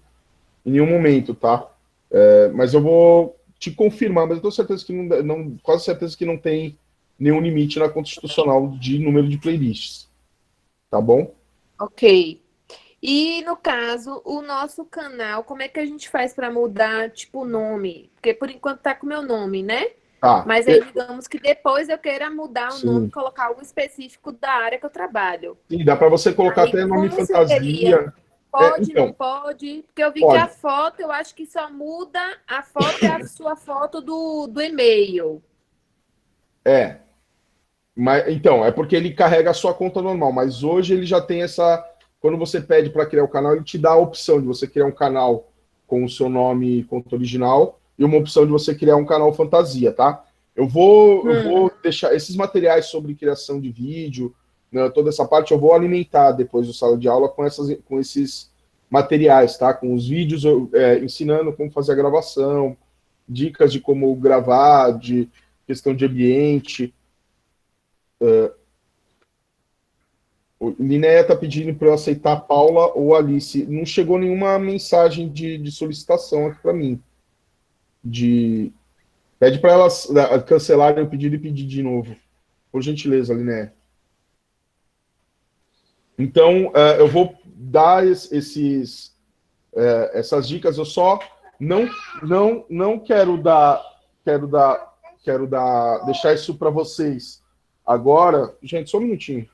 em nenhum momento, tá? Mas eu vou te confirmar, mas eu tenho certeza que quase certeza que não tem nenhum limite na conta institucional de número de playlists. Tá bom?
Ok. E, no caso, o nosso canal, como é que a gente faz para mudar, tipo, o nome? Porque, por enquanto, tá com o meu nome, né?
Tá.
Mas aí, digamos que depois eu queira mudar o
Sim.
nome, colocar algo específico da área que eu trabalho.
Sim, dá para você colocar
aí,
até nome
seria?
fantasia.
Pode, não pode? Porque eu vi que a foto, eu acho que só muda, a foto é a sua foto do e-mail.
Mas, então, é porque ele carrega a sua conta normal, mas hoje ele já tem essa... Quando você pede para criar o canal, ele te dá a opção de você criar um canal com o seu nome e conta original e uma opção de você criar um canal fantasia, tá? Eu vou deixar esses materiais sobre criação de vídeo, né, toda essa parte, eu vou alimentar depois do sala de aula com esses materiais, tá? Com os vídeos ensinando como fazer a gravação, dicas de como gravar, de questão de ambiente. O Linéia está pedindo para eu aceitar a Paula ou a Alice. Não chegou nenhuma mensagem de solicitação aqui para mim. Pede para elas cancelarem o pedido e pedir de novo. Por gentileza, Linéia. Então, eu vou dar essas dicas. Eu só não quero deixar isso para vocês agora. Gente, só um minutinho.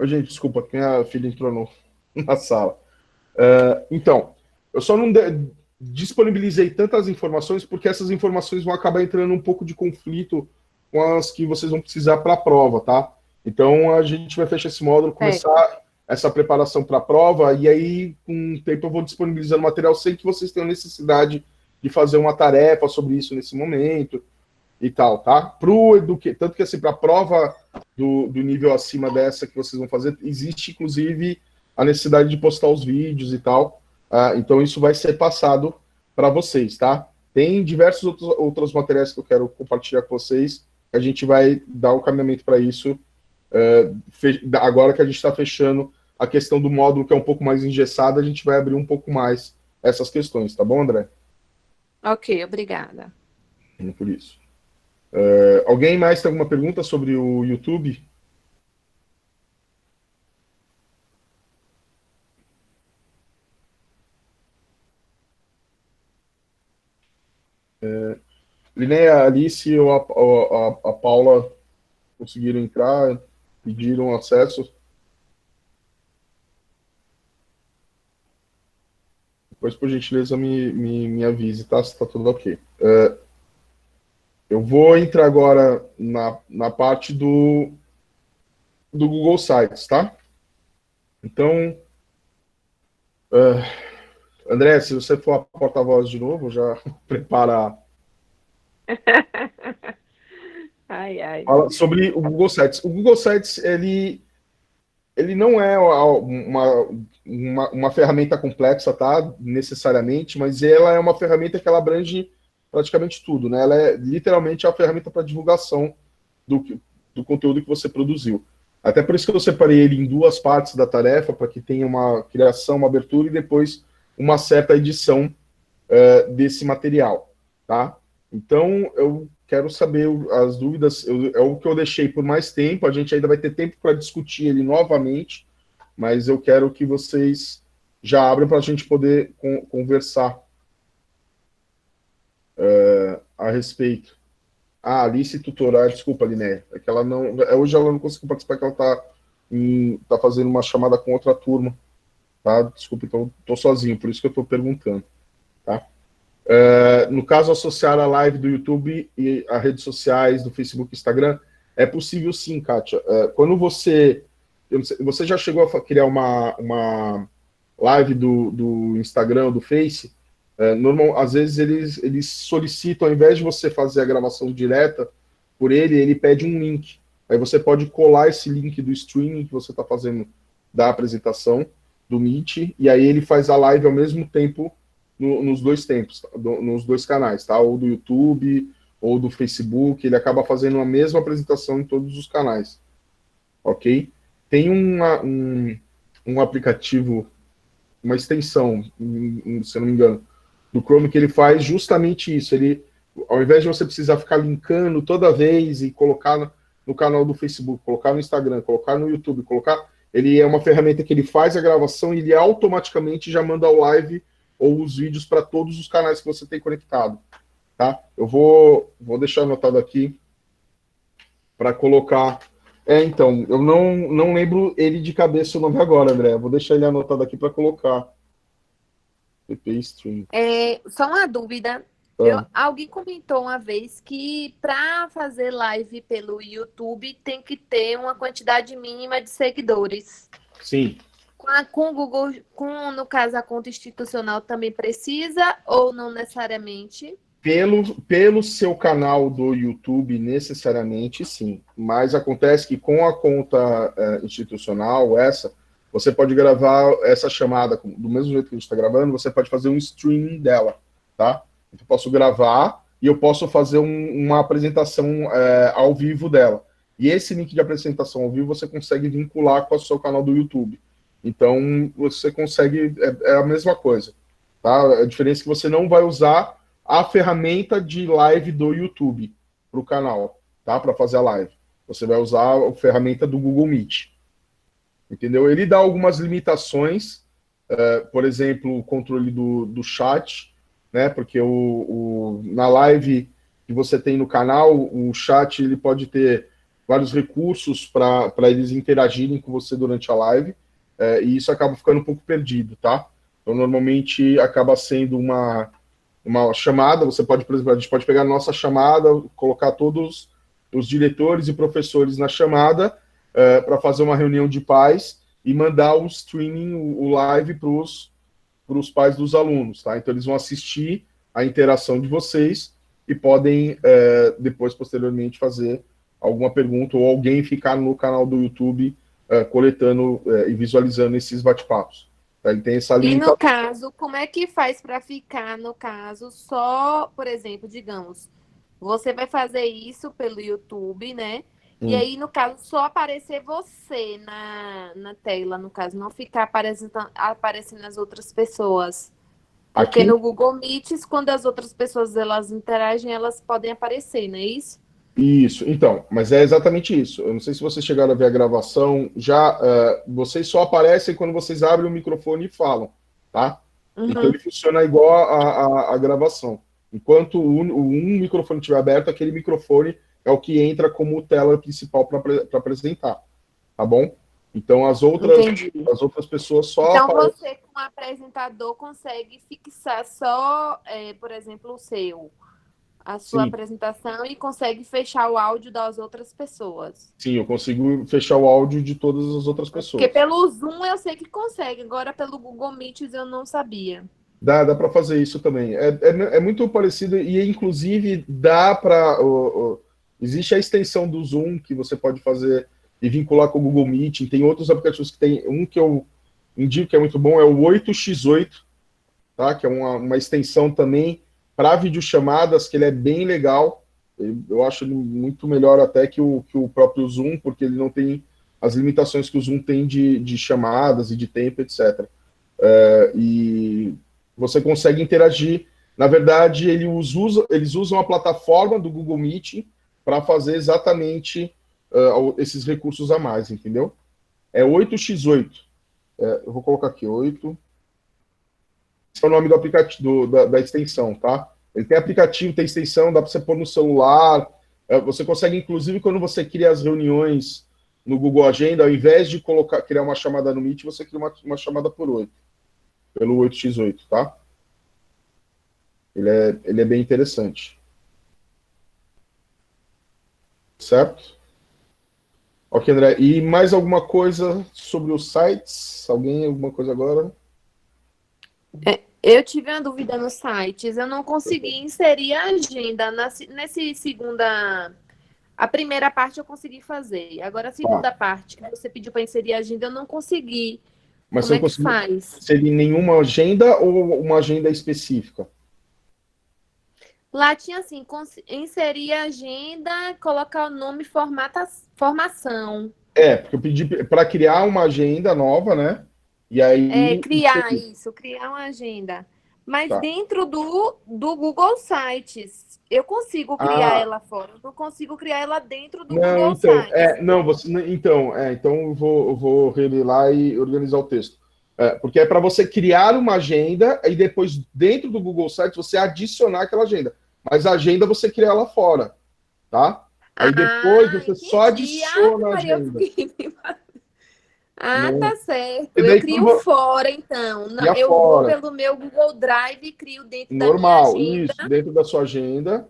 Gente, desculpa, minha filha entrou na sala. Então, Eu só não disponibilizei tantas informações porque essas informações vão acabar entrando um pouco de conflito com as que vocês vão precisar para a prova, tá? Então a gente vai fechar esse módulo, começar essa preparação para a prova, e aí com o tempo eu vou disponibilizando material sem que vocês tenham necessidade de fazer uma tarefa sobre isso nesse momento e tal, tá? Tanto que assim, para a prova do nível acima dessa que vocês vão fazer, existe inclusive a necessidade de postar os vídeos e tal. Então isso vai ser passado para vocês, tá? Tem diversos outros materiais que eu quero compartilhar com vocês. A gente vai dar o caminhamento para isso agora que a gente está fechando a questão do módulo que é um pouco mais engessado, a gente vai abrir um pouco mais essas questões, tá bom, André?
Ok, obrigada.
Por isso. Alguém mais tem alguma pergunta sobre o YouTube? Linéia, Alice ou a Paula conseguiram entrar, pediram acesso. Depois, por gentileza, me avise, tá? Se tá tudo ok. Eu vou entrar agora na parte do Google Sites, tá? Então, André, se você for a porta-voz de novo, já prepara. Fala sobre o Google Sites. O Google Sites, ele não é uma ferramenta complexa, tá? Necessariamente, mas ela é uma ferramenta que ela abrange praticamente tudo, né? Ela é literalmente a ferramenta para divulgação do conteúdo que você produziu. Até por isso que eu separei ele em duas partes da tarefa, para que tenha uma criação, uma abertura e depois uma certa edição desse material, tá? Então, eu quero saber as dúvidas, é o que eu deixei por mais tempo, a gente ainda vai ter tempo para discutir ele novamente, mas eu quero que vocês já abram para a gente poder conversar a respeito. Alice Tutorar, desculpa, Liné, é que ela não, hoje ela não conseguiu participar, que ela tá fazendo uma chamada com outra turma, tá? Desculpa, então estou sozinho, por isso que eu estou perguntando, tá? No caso, associar a live do YouTube e as redes sociais do Facebook e Instagram, é possível sim, Kátia. Quando você já chegou a criar uma live do Instagram, do Face, às vezes eles solicitam, ao invés de você fazer a gravação direta por ele pede um link. Aí você pode colar esse link do streaming que você está fazendo da apresentação, do Meet, e aí ele faz a live ao mesmo tempo nos dois tempos, nos dois canais, tá? Ou do YouTube, ou do Facebook, ele acaba fazendo a mesma apresentação em todos os canais, ok? Tem um aplicativo, uma extensão, se eu não me engano, do Chrome, que ele faz justamente isso. Ele, ao invés de você precisar ficar linkando toda vez e colocar no canal do Facebook, colocar no Instagram, colocar no YouTube, ele é uma ferramenta que ele faz a gravação e ele automaticamente já manda o live ou os vídeos para todos os canais que você tem conectado, tá? Eu vou deixar anotado aqui para colocar. Então, eu não lembro ele de cabeça o nome agora, André. Eu vou deixar ele anotado aqui para colocar. PP Stream.
Só uma dúvida. Alguém comentou uma vez que para fazer live pelo YouTube tem que ter uma quantidade mínima de seguidores.
Sim.
Com o Google, no caso, a conta institucional também precisa ou não necessariamente?
Pelo seu canal do YouTube, necessariamente sim. Mas acontece que com a conta institucional, você pode gravar essa chamada do mesmo jeito que a gente está gravando, você pode fazer um streaming dela, tá? Eu posso gravar e eu posso fazer uma apresentação ao vivo dela. E esse link de apresentação ao vivo você consegue vincular com o seu canal do YouTube. Então, você consegue, é a mesma coisa, tá? A diferença é que você não vai usar a ferramenta de live do YouTube para o canal, tá? Para fazer a live. Você vai usar a ferramenta do Google Meet. Entendeu? Ele dá algumas limitações, por exemplo, o controle do chat, né? Porque na live que você tem no canal, o chat ele pode ter vários recursos para eles interagirem com você durante a live, e isso acaba ficando um pouco perdido, tá? Então, normalmente, acaba sendo uma chamada, você pode, por exemplo, a gente pode pegar a nossa chamada, colocar todos os diretores e professores na chamada para fazer uma reunião de pais e mandar o streaming, o live para os pais dos alunos, tá? Então, eles vão assistir a interação de vocês e podem, depois, posteriormente, fazer alguma pergunta ou alguém ficar no canal do YouTube coletando e visualizando esses bate-papos. Tá? Ele tem essa
E
limitação.
no caso, como é que faz para ficar, no caso, só, por exemplo, digamos, você vai fazer isso pelo YouTube, né? E aí, no caso, só aparecer você na tela, no caso, não ficar aparecendo as outras pessoas. Porque
Aqui,
no Google Meets, quando as outras pessoas elas interagem, elas podem aparecer, não é isso?
isso, então, mas é exatamente isso. Eu não sei se vocês chegaram a ver a gravação, já vocês só aparecem quando vocês abrem o microfone e falam, tá? Então ele funciona igual a gravação. Enquanto um microfone estiver aberto, aquele microfone é o que entra como tela principal para apresentar, tá bom? Então
Entendi.
as outras pessoas só
Então,
aparecem.
você, como apresentador, consegue fixar só, por exemplo, a sua
Sim,
apresentação e consegue fechar o áudio das outras pessoas.
sim, eu consigo fechar o áudio de todas as outras
Porque
pessoas.
pelo Zoom eu sei que consegue, agora pelo Google Meets eu não sabia.
Dá para fazer isso também. É muito parecido e, inclusive, dá para... existe a extensão do Zoom que você pode fazer e vincular com o Google Meet. Tem outros aplicativos que tem... Um que eu indico que é muito bom é o 8x8, tá? Que é uma extensão também para videochamadas, que ele é bem legal. Eu acho ele muito melhor até que o próprio Zoom, porque ele não tem as limitações que o Zoom tem de chamadas e de tempo, etc. E você consegue interagir. Na verdade, eles usam a plataforma do Google Meet para fazer exatamente esses recursos a mais, entendeu? É 8x8. Eu vou colocar aqui, 8. Esse é o nome do aplicativo, da extensão, tá? Ele tem aplicativo, tem extensão, dá para você pôr no celular. Você consegue, inclusive, quando você cria as reuniões no Google Agenda, ao invés de criar uma chamada no Meet, você cria uma chamada por 8, pelo 8x8, tá? Ele é bem interessante. Certo? Ok, André. E mais alguma coisa sobre os sites? Alguma coisa agora?
Eu tive uma dúvida nos sites, eu não consegui inserir a agenda nesse segunda. A primeira parte eu consegui fazer. Agora a segunda parte que você pediu para inserir a agenda, eu não consegui.
Mas
Como
você
é
não
que
conseguiu
faz?
inserir nenhuma agenda ou uma agenda específica?
Lá tinha assim, inserir a agenda, colocar o nome formação.
Porque eu pedi para criar uma agenda nova, né? E aí.
Criar uma agenda. Mas
Tá.
dentro do Google Sites, eu consigo criar
Ah,
ela fora, eu não consigo criar ela dentro do
não,
Google
então.
Sites.
Não, você. Então eu vou reler lá e organizar o texto. Porque é para você criar uma agenda e depois, dentro do Google Sites, você adicionar aquela agenda. Mas a agenda você cria ela fora, tá? Aí depois você só
Entendi.
adiciona a
Maria, eu
agenda.
fiquei...
Não.
Tá certo.
E
Eu
daí
crio fora, então.
cria
Eu vou
fora.
pelo meu Google Drive e crio dentro da minha
Normal,
agenda
isso. Dentro da sua agenda,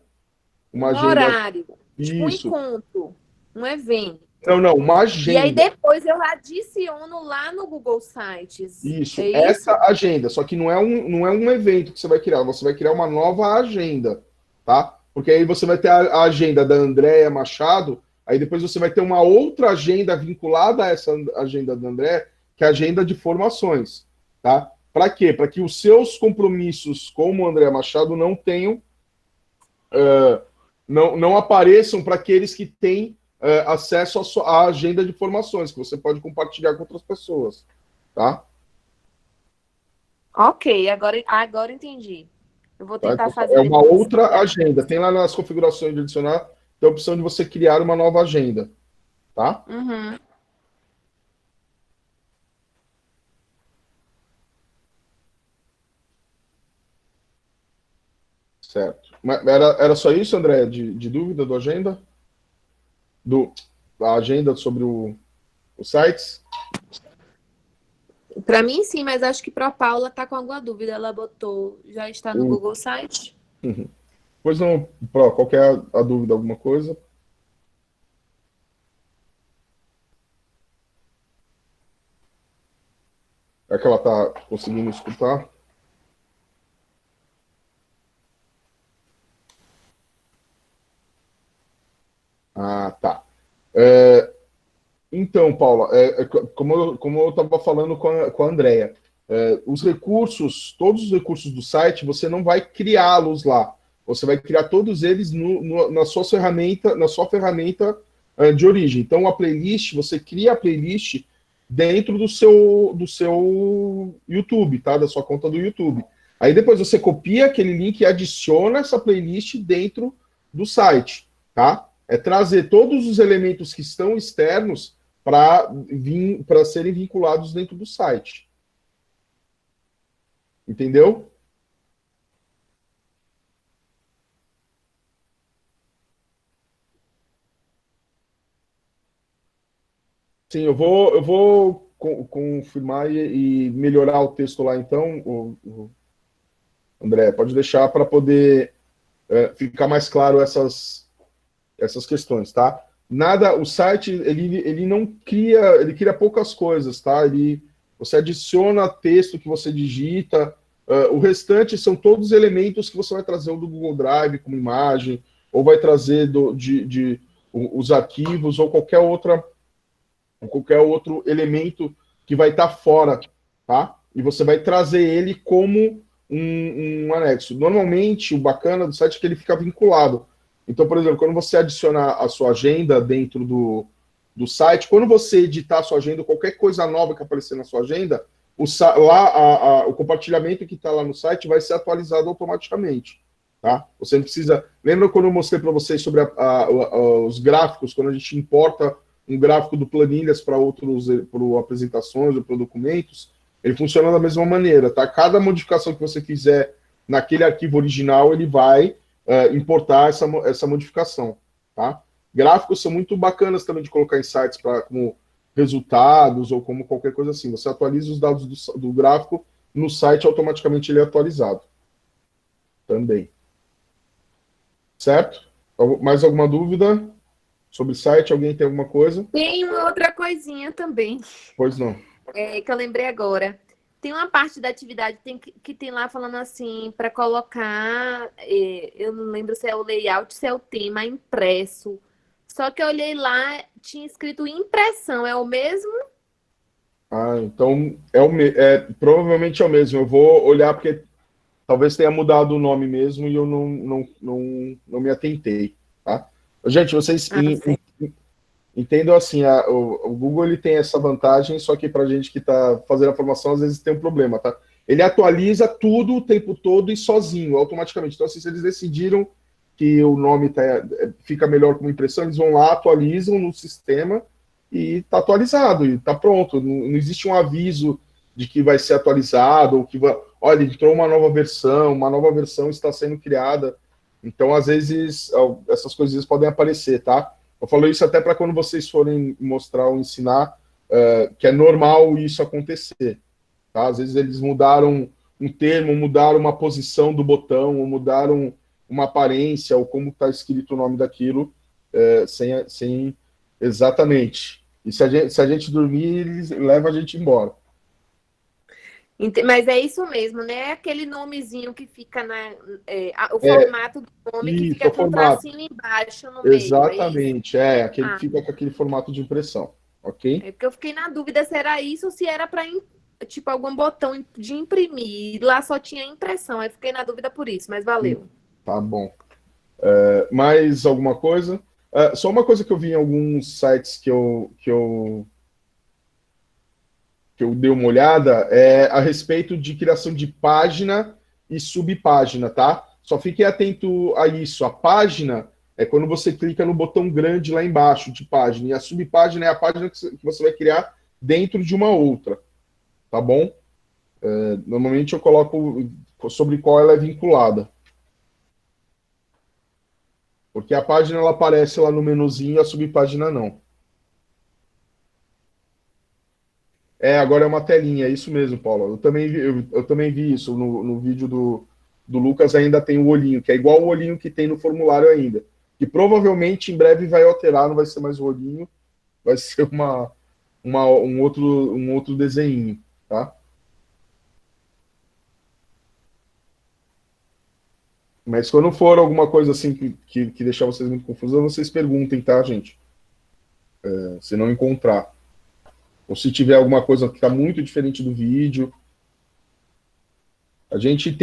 uma
um
agenda.
horário, tipo um
Isso.
encontro, um evento.
Não, uma
E aí
agenda.
depois eu adiciono lá no Google Sites.
Isso,
É isso?
essa agenda. Só que não é um evento que você vai criar, você vai criar uma nova agenda, tá? Porque aí você vai ter a agenda da Andréa Machado, aí depois você vai ter uma outra agenda vinculada a essa agenda da Andréa, que é a agenda de formações, tá? Para quê? Para que os seus compromissos como Andréa Machado não tenham, não apareçam para aqueles que têm acesso à agenda de formações, que você pode compartilhar com outras pessoas, tá?
Ok, agora entendi. Eu vou
Tá?
tentar
Então,
fazer
é uma
depois.
outra agenda. Tem lá nas configurações de adicionar, tem a opção de você criar uma nova agenda, tá?
Uhum.
Certo. Mas era só isso, André, de dúvida do agenda? Da agenda sobre os sites?
Para mim, sim, mas acho que para a Paula tá com alguma dúvida. Ela botou, já está no Google Site?
Uhum. Pois não, Pro, qual que é a dúvida, alguma coisa? É que ela está conseguindo escutar? Ah, tá. É, então, Paula, como eu estava falando com a Andrea, os recursos, todos os recursos do site, você não vai criá-los lá. Você vai criar todos eles na sua ferramenta de origem. Então, a playlist, você cria a playlist dentro do seu YouTube, tá? Da sua conta do YouTube. Aí depois você copia aquele link e adiciona essa playlist dentro do site, tá? É trazer todos os elementos que estão externos para serem vinculados dentro do site. Entendeu? Sim, eu vou confirmar e melhorar o texto lá, então, André, pode deixar para poder ficar mais claro essas questões, tá? Nada, o site, ele não cria, ele cria poucas coisas, tá? Você adiciona texto que você digita, o restante são todos elementos que você vai trazer do Google Drive como imagem, ou vai trazer os arquivos, ou qualquer outro elemento que vai estar fora, tá? E você vai trazer ele como um anexo. Normalmente, o bacana do site é que ele fica vinculado. Então, por exemplo, quando você adicionar a sua agenda dentro do site, quando você editar a sua agenda, qualquer coisa nova que aparecer na sua agenda, o compartilhamento que está lá no site vai ser atualizado automaticamente. Tá? Você não precisa. Lembra quando eu mostrei para vocês sobre os gráficos, quando a gente importa um gráfico do planilhas para apresentações ou para documentos? Ele funciona da mesma maneira, tá? Cada modificação que você fizer naquele arquivo original, ele vai importar essa modificação, tá? Gráficos são muito bacanas também de colocar em sites como resultados ou como qualquer coisa assim. Você atualiza os dados do gráfico no site, automaticamente ele é atualizado também. Certo? Mais alguma dúvida sobre o site? Alguém tem alguma coisa?
Tem uma outra coisinha também,
Pois não.
que eu lembrei agora. Tem uma parte da atividade que tem lá falando assim, para colocar, eu não lembro se é o layout, se é o tema impresso. Só que eu olhei lá, tinha escrito impressão, é o mesmo?
Ah, então provavelmente é o mesmo. Eu vou olhar porque talvez tenha mudado o nome mesmo e eu não me atentei, tá? Gente, vocês entendam assim, o Google ele tem essa vantagem, só que para gente que está fazendo a formação, às vezes tem um problema, tá? Ele atualiza tudo o tempo todo e sozinho, automaticamente. Então, assim, se eles decidiram que o nome fica melhor como impressão, eles vão lá, atualizam no sistema e está atualizado, e está pronto. Não existe um aviso de que vai ser atualizado, ou que olha, entrou uma nova versão está sendo criada. Então, às vezes, essas coisas podem aparecer, tá? Eu falo isso até para quando vocês forem mostrar ou ensinar, que é normal isso acontecer. Tá? Às vezes eles mudaram um termo, mudaram uma posição do botão, ou mudaram uma aparência, ou como está escrito o nome daquilo, sem exatamente. E se a gente dormir, eles levam a gente embora.
Mas é isso mesmo, né? É aquele nomezinho que fica o formato do nome que fica com um tracinho embaixo no meio.
Exatamente, aquele que fica com aquele formato de impressão, ok?
É porque eu fiquei na dúvida se era isso ou se era para tipo algum botão de imprimir. Lá só tinha impressão, aí fiquei na dúvida por isso, mas valeu.
Tá bom. Mais alguma coisa? Só uma coisa que eu vi em alguns sites que eu dei uma olhada é a respeito de criação de página e subpágina, tá? Só fiquem atento a isso. A página é quando você clica no botão grande lá embaixo de página, e a subpágina é a página que você vai criar dentro de uma outra, tá bom? Normalmente eu coloco sobre qual ela é vinculada. Porque a página ela aparece lá no menuzinho e a subpágina não. Agora é uma telinha, é isso mesmo, Paulo. Eu também vi isso no vídeo do Lucas, ainda tem o olhinho, que é igual o olhinho que tem no formulário ainda. Que provavelmente em breve vai alterar, não vai ser mais o olhinho, vai ser um outro desenho, tá? Mas quando for alguma coisa assim que deixar vocês muito confusos, vocês perguntem, tá, gente? Se não encontrar. Ou se tiver alguma coisa que está muito diferente do vídeo. A gente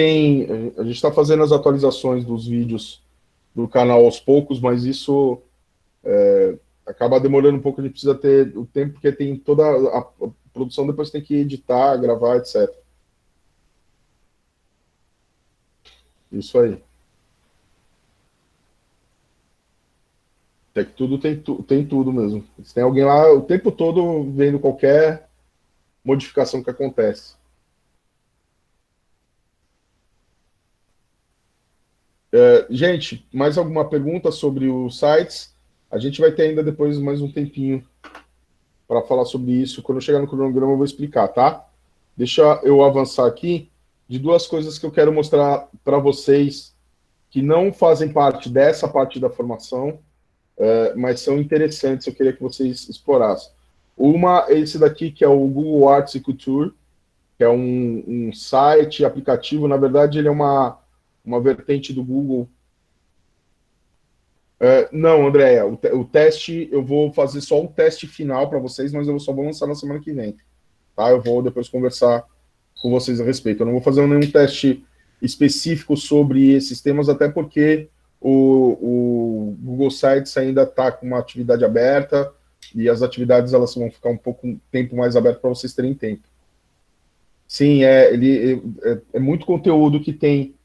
está fazendo as atualizações dos vídeos do canal aos poucos, mas isso acaba demorando um pouco, a gente precisa ter o tempo, porque tem toda a produção, depois tem que editar, gravar, etc. Isso aí. Tech Tudo tem tudo mesmo. Se tem alguém lá o tempo todo vendo qualquer modificação que acontece. Gente, mais alguma pergunta sobre os sites? A gente vai ter ainda depois mais um tempinho para falar sobre isso. Quando eu chegar no cronograma, eu vou explicar, tá? Deixa eu avançar aqui de duas coisas que eu quero mostrar para vocês que não fazem parte dessa parte da formação, mas são interessantes, eu queria que vocês explorassem. Uma é esse daqui, que é o Google Arts e Couture, que é um site, aplicativo, na verdade ele é uma vertente do Google. Não, Andréia, o teste, eu vou fazer só um teste final para vocês, mas eu só vou lançar na semana que vem. Tá? Eu vou depois conversar com vocês a respeito. Eu não vou fazer nenhum teste específico sobre esses temas, até porque o Google Sites ainda está com uma atividade aberta e as atividades elas vão ficar um tempo mais aberto para vocês terem tempo. Sim, é muito conteúdo que tem.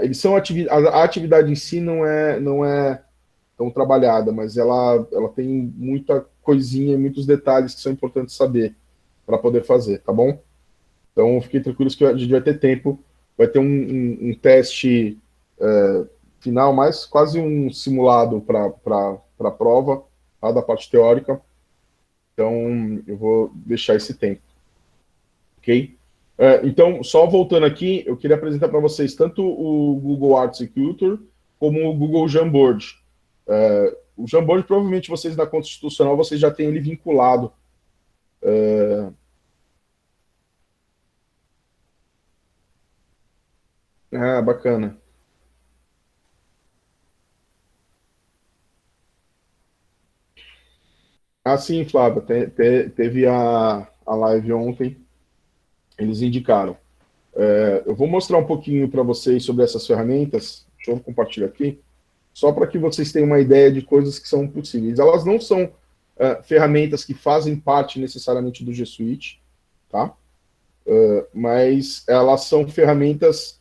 Eles são a atividade em si não é tão trabalhada, mas ela tem muita coisinha, muitos detalhes que são importantes saber para poder fazer, tá bom? Então, fiquem tranquilos que a gente vai ter tempo, vai ter um teste final, mas quase um simulado para a prova, tá, da parte teórica. Então, eu vou deixar esse tempo, ok? Então, só voltando aqui, eu queria apresentar para vocês tanto o Google Arts e Culture como o Google Jamboard. O Jamboard, provavelmente, vocês na conta institucional, vocês já têm ele vinculado. Bacana. Sim, Flávia, teve a live ontem, eles indicaram. Eu vou mostrar um pouquinho para vocês sobre essas ferramentas, deixa eu compartilhar aqui, só para que vocês tenham uma ideia de coisas que são possíveis. Elas não são ferramentas que fazem parte necessariamente do G Suite, tá? Mas elas são ferramentas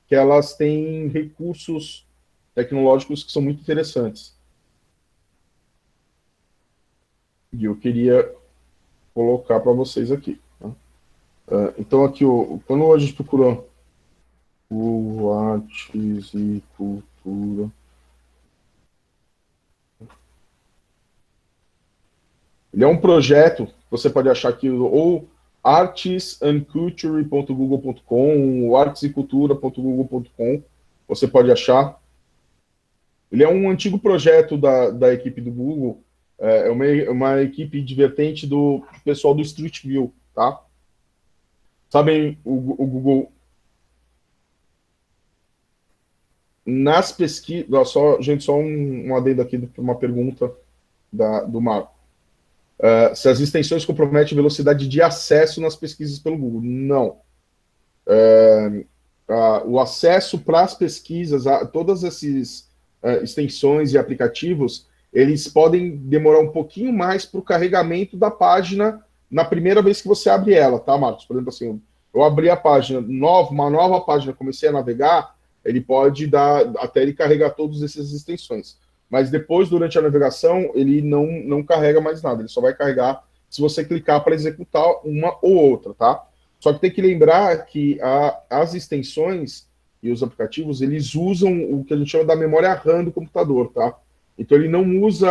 que elas têm recursos tecnológicos que são muito interessantes. E eu queria colocar para vocês aqui. Tá? Então, aqui, quando a gente procura o Artes e Cultura, ele é um projeto, você pode achar aqui, ou artsandculture.google.com, ou artesecultura.google.com, você pode achar. Ele é um antigo projeto da equipe do Google, é uma equipe de vertente do pessoal do Street View, tá? Sabem, o Google... Nas pesquisas... Só um adendo aqui para uma pergunta do Marco. Se as extensões comprometem a velocidade de acesso nas pesquisas pelo Google. Não. O acesso para as pesquisas, todas essas extensões e aplicativos, eles podem demorar um pouquinho mais para o carregamento da página na primeira vez que você abre ela, tá, Marcos? Por exemplo, assim, eu abri a página uma nova página, comecei a navegar, ele pode dar até ele carregar todas essas extensões. Mas depois, durante a navegação, ele não carrega mais nada, ele só vai carregar se você clicar para executar uma ou outra, tá? Só que tem que lembrar que as extensões e os aplicativos, eles usam o que a gente chama da memória RAM do computador, tá? Então, ele não usa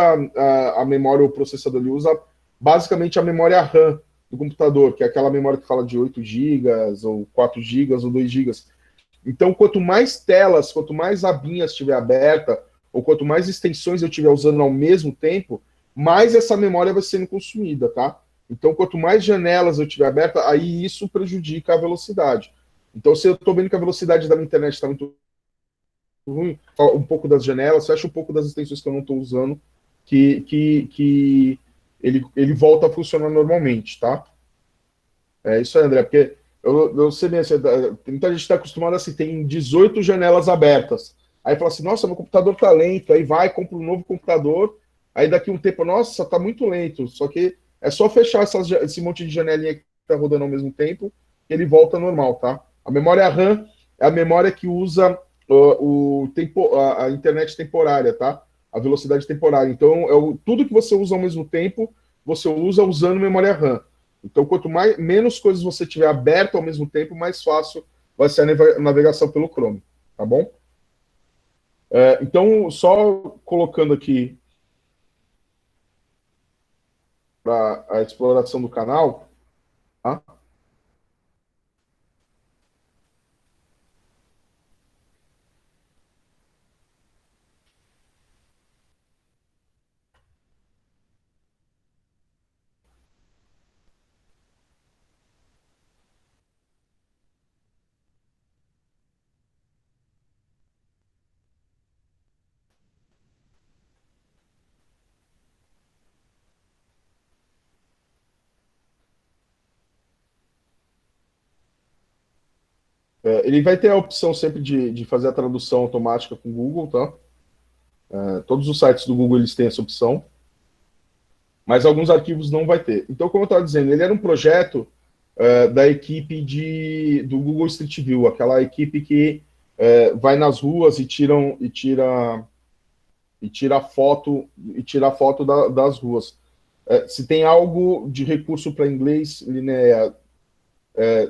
a memória ou o processador, ele usa basicamente a memória RAM do computador, que é aquela memória que fala de 8 gigas, ou 4 gigas, ou 2 gigas. Então, quanto mais telas, quanto mais abinhas estiver aberta, ou quanto mais extensões eu estiver usando ao mesmo tempo, mais essa memória vai sendo consumida, tá? Então, quanto mais janelas eu tiver aberta, aí isso prejudica a velocidade. Então, se eu estou vendo que a velocidade da minha internet está muito ruim, um pouco das janelas, fecha um pouco das extensões que eu não estou usando, que ele volta a funcionar normalmente, tá? É isso aí, André, porque eu sei bem, assim, muita gente está acostumada assim, tem 18 janelas abertas. Aí fala assim, nossa, meu computador tá lento, aí vai, compra um novo computador, aí daqui um tempo, nossa, tá muito lento. Só que é só fechar esse monte de janelinha que tá rodando ao mesmo tempo, que ele volta normal, tá? A memória RAM é a memória que usa a internet temporária, tá? A velocidade temporária. Então, tudo que você usa ao mesmo tempo, você usa usando memória RAM. Então, quanto menos coisas você tiver aberto ao mesmo tempo, mais fácil vai ser a navegação pelo Chrome, tá bom? Então, só colocando aqui para a exploração do canal, tá? Ele vai ter a opção sempre de fazer a tradução automática com o Google, tá? Todos os sites do Google eles têm essa opção, mas alguns arquivos não vai ter. Então, como eu estava dizendo, ele era um projeto da equipe do Google Street View, aquela equipe que vai nas ruas e tira foto das ruas. Se tem algo de recurso para inglês, Linéa,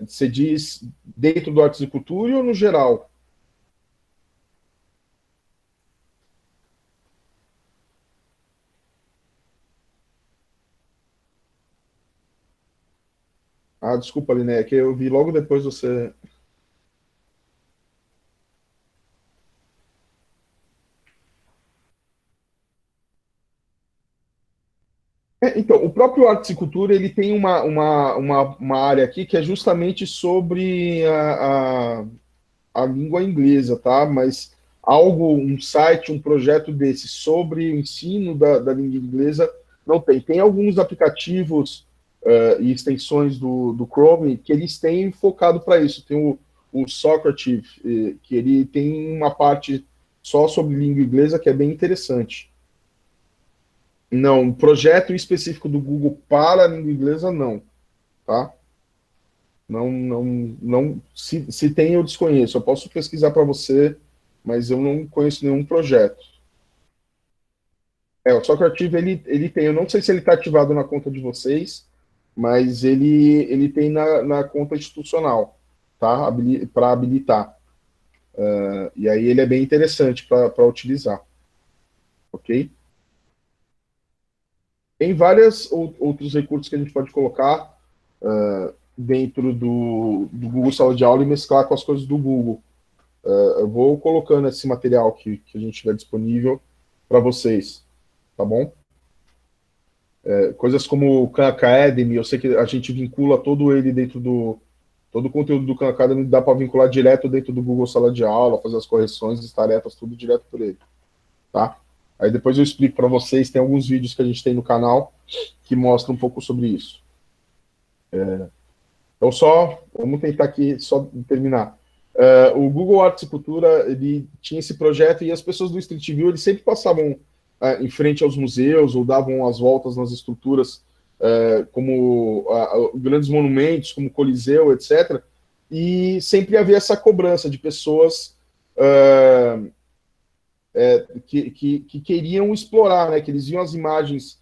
você diz dentro do Artes e Cultura ou no geral? Ah, desculpa, Linéa, que eu vi logo depois você. Então, o próprio Artes e Cultura ele tem uma área aqui que é justamente sobre a língua inglesa, tá? Mas um site, um projeto desse sobre o ensino da língua inglesa não tem. Tem alguns aplicativos e extensões do Chrome que eles têm focado para isso. Tem o Socrative, que ele tem uma parte só sobre língua inglesa que é bem interessante. Não, um projeto específico do Google para a língua inglesa, não, tá? Não, se tem, eu desconheço. Eu posso pesquisar para você, mas eu não conheço nenhum projeto. O Socrative, ele tem, eu não sei se ele está ativado na conta de vocês, mas ele tem na conta institucional, tá? Para habilitar. E aí ele é bem interessante para utilizar, ok? Tem vários outros recursos que a gente pode colocar dentro do Google Sala de Aula e mesclar com as coisas do Google. Eu vou colocando esse material que a gente tiver disponível para vocês, tá bom? Coisas como o Khan Academy, eu sei que a gente vincula todo ele dentro todo o conteúdo do Khan Academy dá para vincular direto dentro do Google Sala de Aula, fazer as correções, as tarefas, tudo direto por ele, tá? Aí depois eu explico para vocês, tem alguns vídeos que a gente tem no canal que mostram um pouco sobre isso. Então vamos tentar aqui só terminar. O Google Artes e Cultura, ele tinha esse projeto e as pessoas do Street View, eles sempre passavam em frente aos museus ou davam as voltas nas estruturas, como grandes monumentos, como Coliseu, etc. E sempre havia essa cobrança de pessoas que queriam explorar, né? Que eles viam as imagens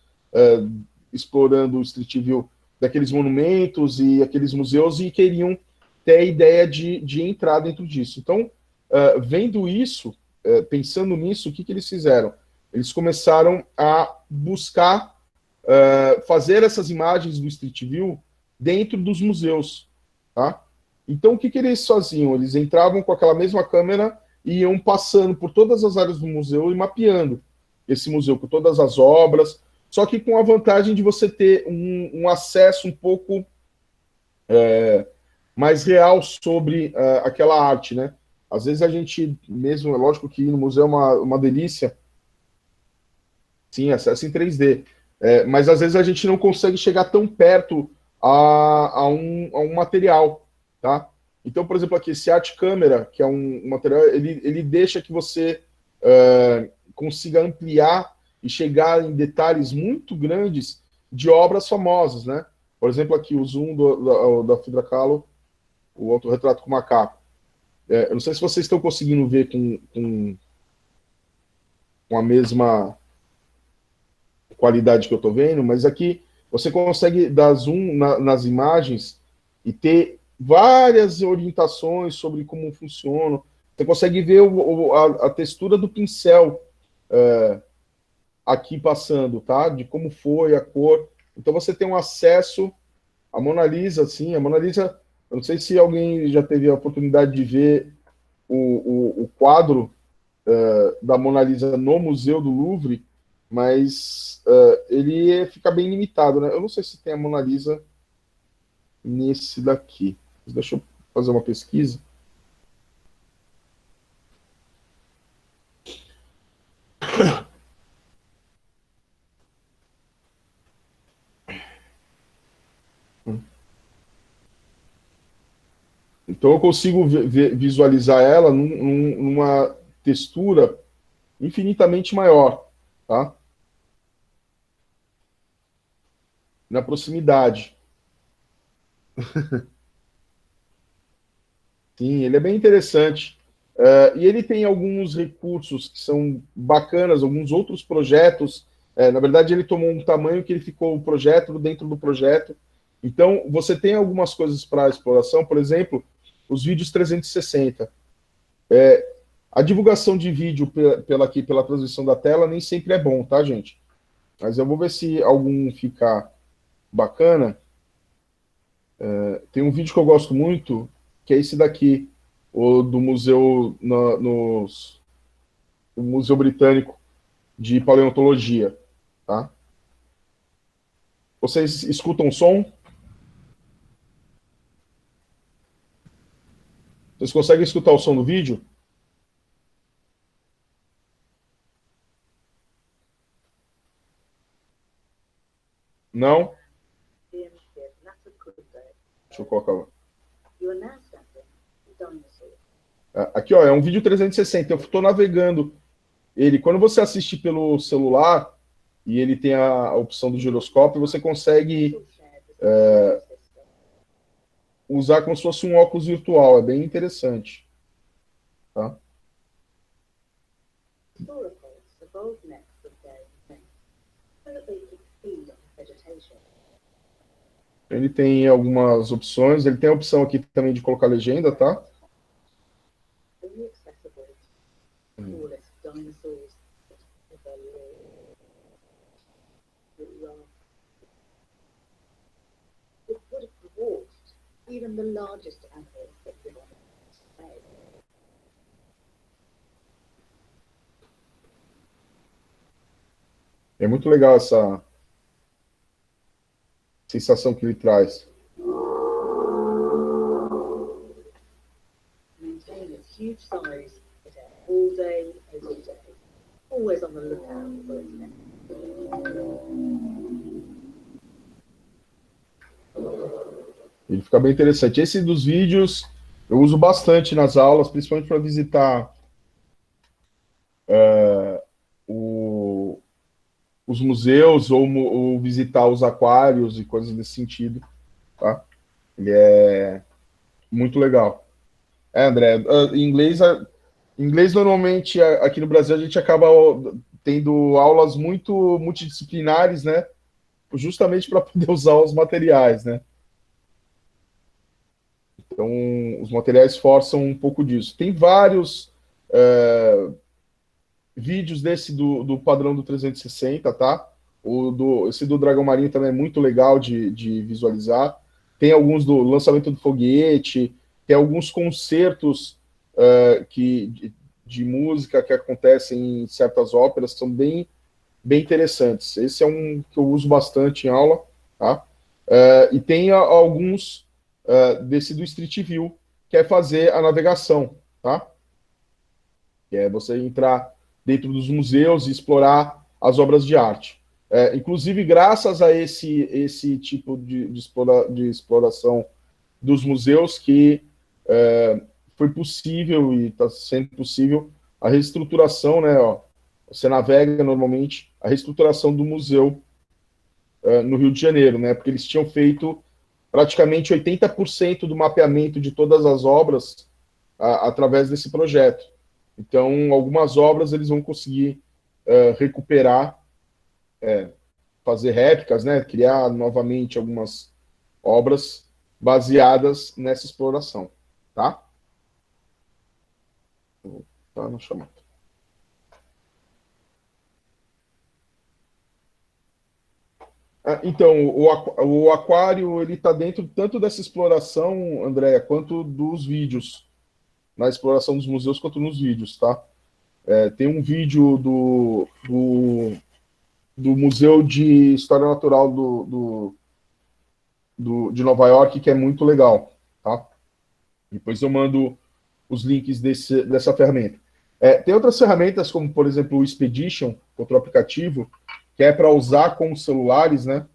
explorando o Street View daqueles monumentos e aqueles museus e queriam ter a ideia de entrar dentro disso. Então, vendo isso, pensando nisso, o que eles fizeram? Eles começaram a buscar fazer essas imagens do Street View dentro dos museus, tá? Então, o que, que eles faziam? Eles entravam com aquela mesma câmera e iam passando por todas as áreas do museu e mapeando esse museu, com todas as obras, só que com a vantagem de você ter um acesso um pouco mais real sobre aquela arte, né? Às vezes a gente, mesmo, é lógico que ir no museu é uma delícia, sim, acesso em 3D, mas às vezes a gente não consegue chegar tão perto a um material, tá? Então, por exemplo, aqui, esse Art Camera, que é um material, ele deixa que você consiga ampliar e chegar em detalhes muito grandes de obras famosas, né? Por exemplo, aqui, o zoom da Frida Kahlo, o autorretrato com macaco. Eu não sei se vocês estão conseguindo ver com a mesma qualidade que eu estou vendo, mas aqui você consegue dar zoom nas imagens e ter várias orientações sobre como funciona. Você consegue ver a textura do pincel aqui passando, tá? De como foi a cor. Então você tem um acesso à Mona Lisa, assim, a Mona Lisa, eu não sei se alguém já teve a oportunidade de ver o quadro da Mona Lisa no Museu do Louvre, mas ele fica bem limitado, né? Eu não sei se tem a Mona Lisa nesse daqui. Deixa eu fazer uma pesquisa. Então eu consigo visualizar ela numa textura infinitamente maior, tá? Na proximidade. Sim, ele é bem interessante. E ele tem alguns recursos que são bacanas, alguns outros projetos. Na verdade, ele tomou um tamanho que ele ficou o projeto dentro do projeto. Então, você tem algumas coisas para exploração, por exemplo, os vídeos 360. A divulgação de vídeo pela transmissão da tela nem sempre é bom, tá, gente? Mas eu vou ver se algum ficar bacana. Tem um vídeo que eu gosto muito, que é esse daqui, o do museu no Museu Britânico de Paleontologia, tá? Vocês escutam o som? Vocês conseguem escutar o som do vídeo? Não? Deixa eu colocar. Aqui, ó, é um vídeo 360. Eu estou navegando ele. Quando você assiste pelo celular e ele tem a opção do giroscópio, você consegue usar como se fosse um óculos virtual. É bem interessante. Tá? Ele tem algumas opções. Ele tem a opção aqui também de colocar legenda, tá? É muito legal essa sensação que ele traz. Ele fica bem interessante. Esse dos vídeos eu uso bastante nas aulas, principalmente para visitar os museus ou visitar os aquários e coisas desse sentido. Tá? Ele é muito legal. André, inglês normalmente aqui no Brasil a gente acaba tendo aulas muito multidisciplinares, né? Justamente para poder usar os materiais, né? Então, os materiais forçam um pouco disso. Tem vários vídeos desse do padrão do 360, tá? Esse do Dragão Marinho também é muito legal de visualizar. tem alguns do lançamento do foguete, tem alguns concertos de música que acontecem em certas óperas, são bem interessantes. Esse é um que eu uso bastante em aula, tá? E tem alguns desse do Street View, que é fazer a navegação, tá? Que é você entrar dentro dos museus e explorar as obras de arte. Inclusive, graças a esse tipo de exploração dos museus, que foi possível e está sendo possível a reestruturação, né? Ó, você navega normalmente a reestruturação do museu no Rio de Janeiro, né? Porque eles tinham feito praticamente 80% do mapeamento de todas as obras através desse projeto. Então, algumas obras eles vão conseguir recuperar, fazer réplicas, né? Criar novamente algumas obras baseadas nessa exploração, tá? Tá na chamada. Então, o aquário ele está dentro tanto dessa exploração, Andréia, quanto dos vídeos, na exploração dos museus quanto nos vídeos, tá? Tem um vídeo do Museu de História Natural de Nova York, que é muito legal, tá? Depois eu mando os links dessa ferramenta. Tem outras ferramentas, como, por exemplo, o Expedition, outro aplicativo, que é para usar com os celulares, né?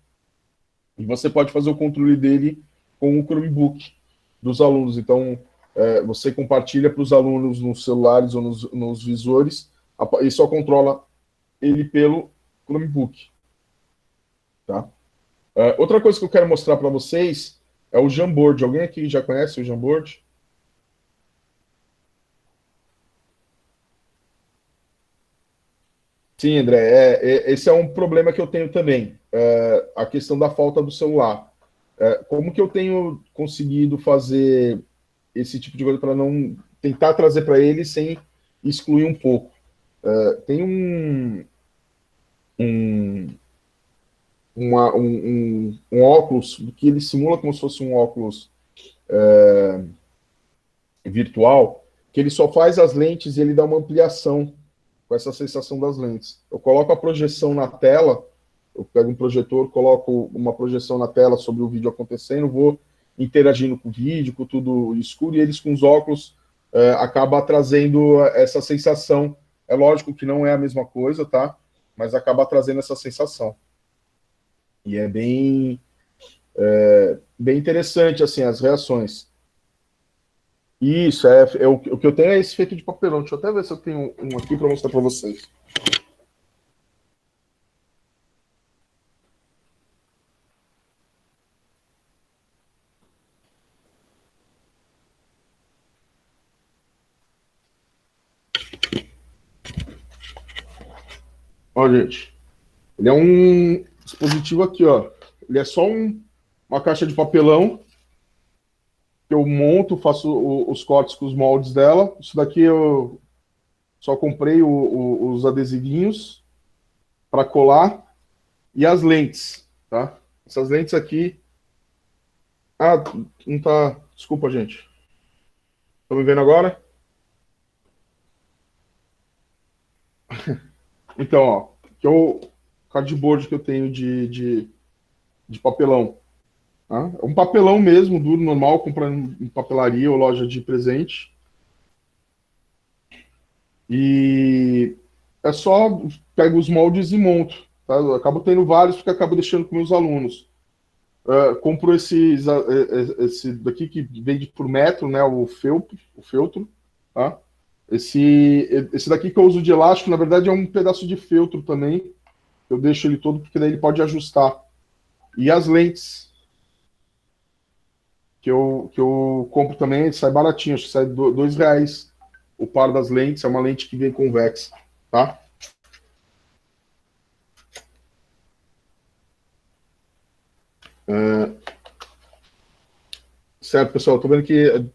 E você pode fazer o controle dele com o Chromebook dos alunos. Então, você compartilha para os alunos nos celulares ou nos visores, e só controla ele pelo Chromebook. Tá? Outra coisa que eu quero mostrar para vocês é o Jamboard. Alguém aqui já conhece o Jamboard? Sim, André, esse é um problema que eu tenho também, a questão da falta do celular. Como que eu tenho conseguido fazer esse tipo de coisa para não tentar trazer para ele sem excluir um pouco? Tem um óculos que ele simula como se fosse um óculos virtual, que ele só faz as lentes e ele dá uma ampliação com essa sensação das lentes. Eu coloco a projeção na tela, eu pego um projetor, coloco uma projeção na tela sobre o vídeo acontecendo, vou interagindo com o vídeo, com tudo escuro, e eles com os óculos acaba trazendo essa sensação. É lógico que não é a mesma coisa, tá? Mas acaba trazendo essa sensação. E é bem interessante, assim, as reações. Isso, o que eu tenho é esse feito de papelão. Deixa eu até ver se eu tenho um aqui para mostrar para vocês. Ó, gente, ele é um dispositivo aqui, ó. Ele é só uma caixa de papelão que eu monto, faço os cortes com os moldes dela. Isso daqui eu só comprei os adesivinhos para colar e as lentes, tá? Essas lentes aqui... Ah, não tá... Desculpa, gente. Estão me vendo agora? Então, ó, que é o cardboard que eu tenho de papelão. Tá? É um papelão mesmo, duro, normal, comprando em papelaria ou loja de presente. E é só pego os moldes e monto. Tá? Eu acabo tendo vários, porque acabo deixando com meus alunos. Compro esse daqui que vende por metro, né? O feltro, tá? Esse daqui que eu uso de elástico, na verdade, é um pedaço de feltro também. Eu deixo ele todo, porque daí ele pode ajustar. E as lentes que eu compro também, sai baratinho, acho que sai R$2 o par das lentes, é uma lente que vem convexa, tá? Certo, pessoal, tô vendo que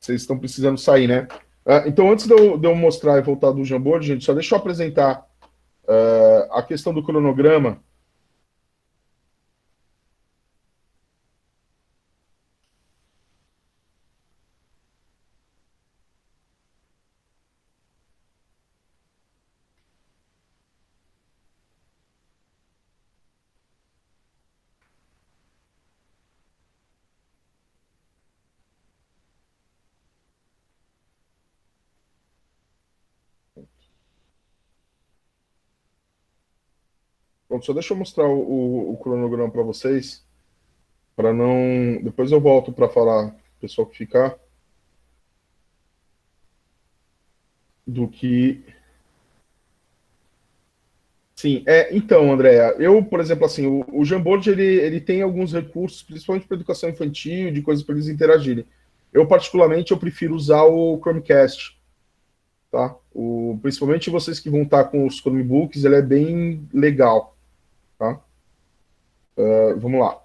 vocês estão precisando sair, né? Então, antes de eu mostrar e voltar do Jamboard, gente, só deixa eu apresentar a questão do cronograma. Pronto, só deixa eu mostrar o cronograma para vocês, para não... Depois eu volto para falar, pessoal que ficar, do que... Sim, então, Andréa, eu, por exemplo, assim, o Jamboard, ele tem alguns recursos, principalmente para educação infantil, de coisas para eles interagirem. Eu, particularmente, eu prefiro usar o Chromecast, tá? Principalmente vocês que vão estar com os Chromebooks, ele é bem legal, tá? Vamos lá.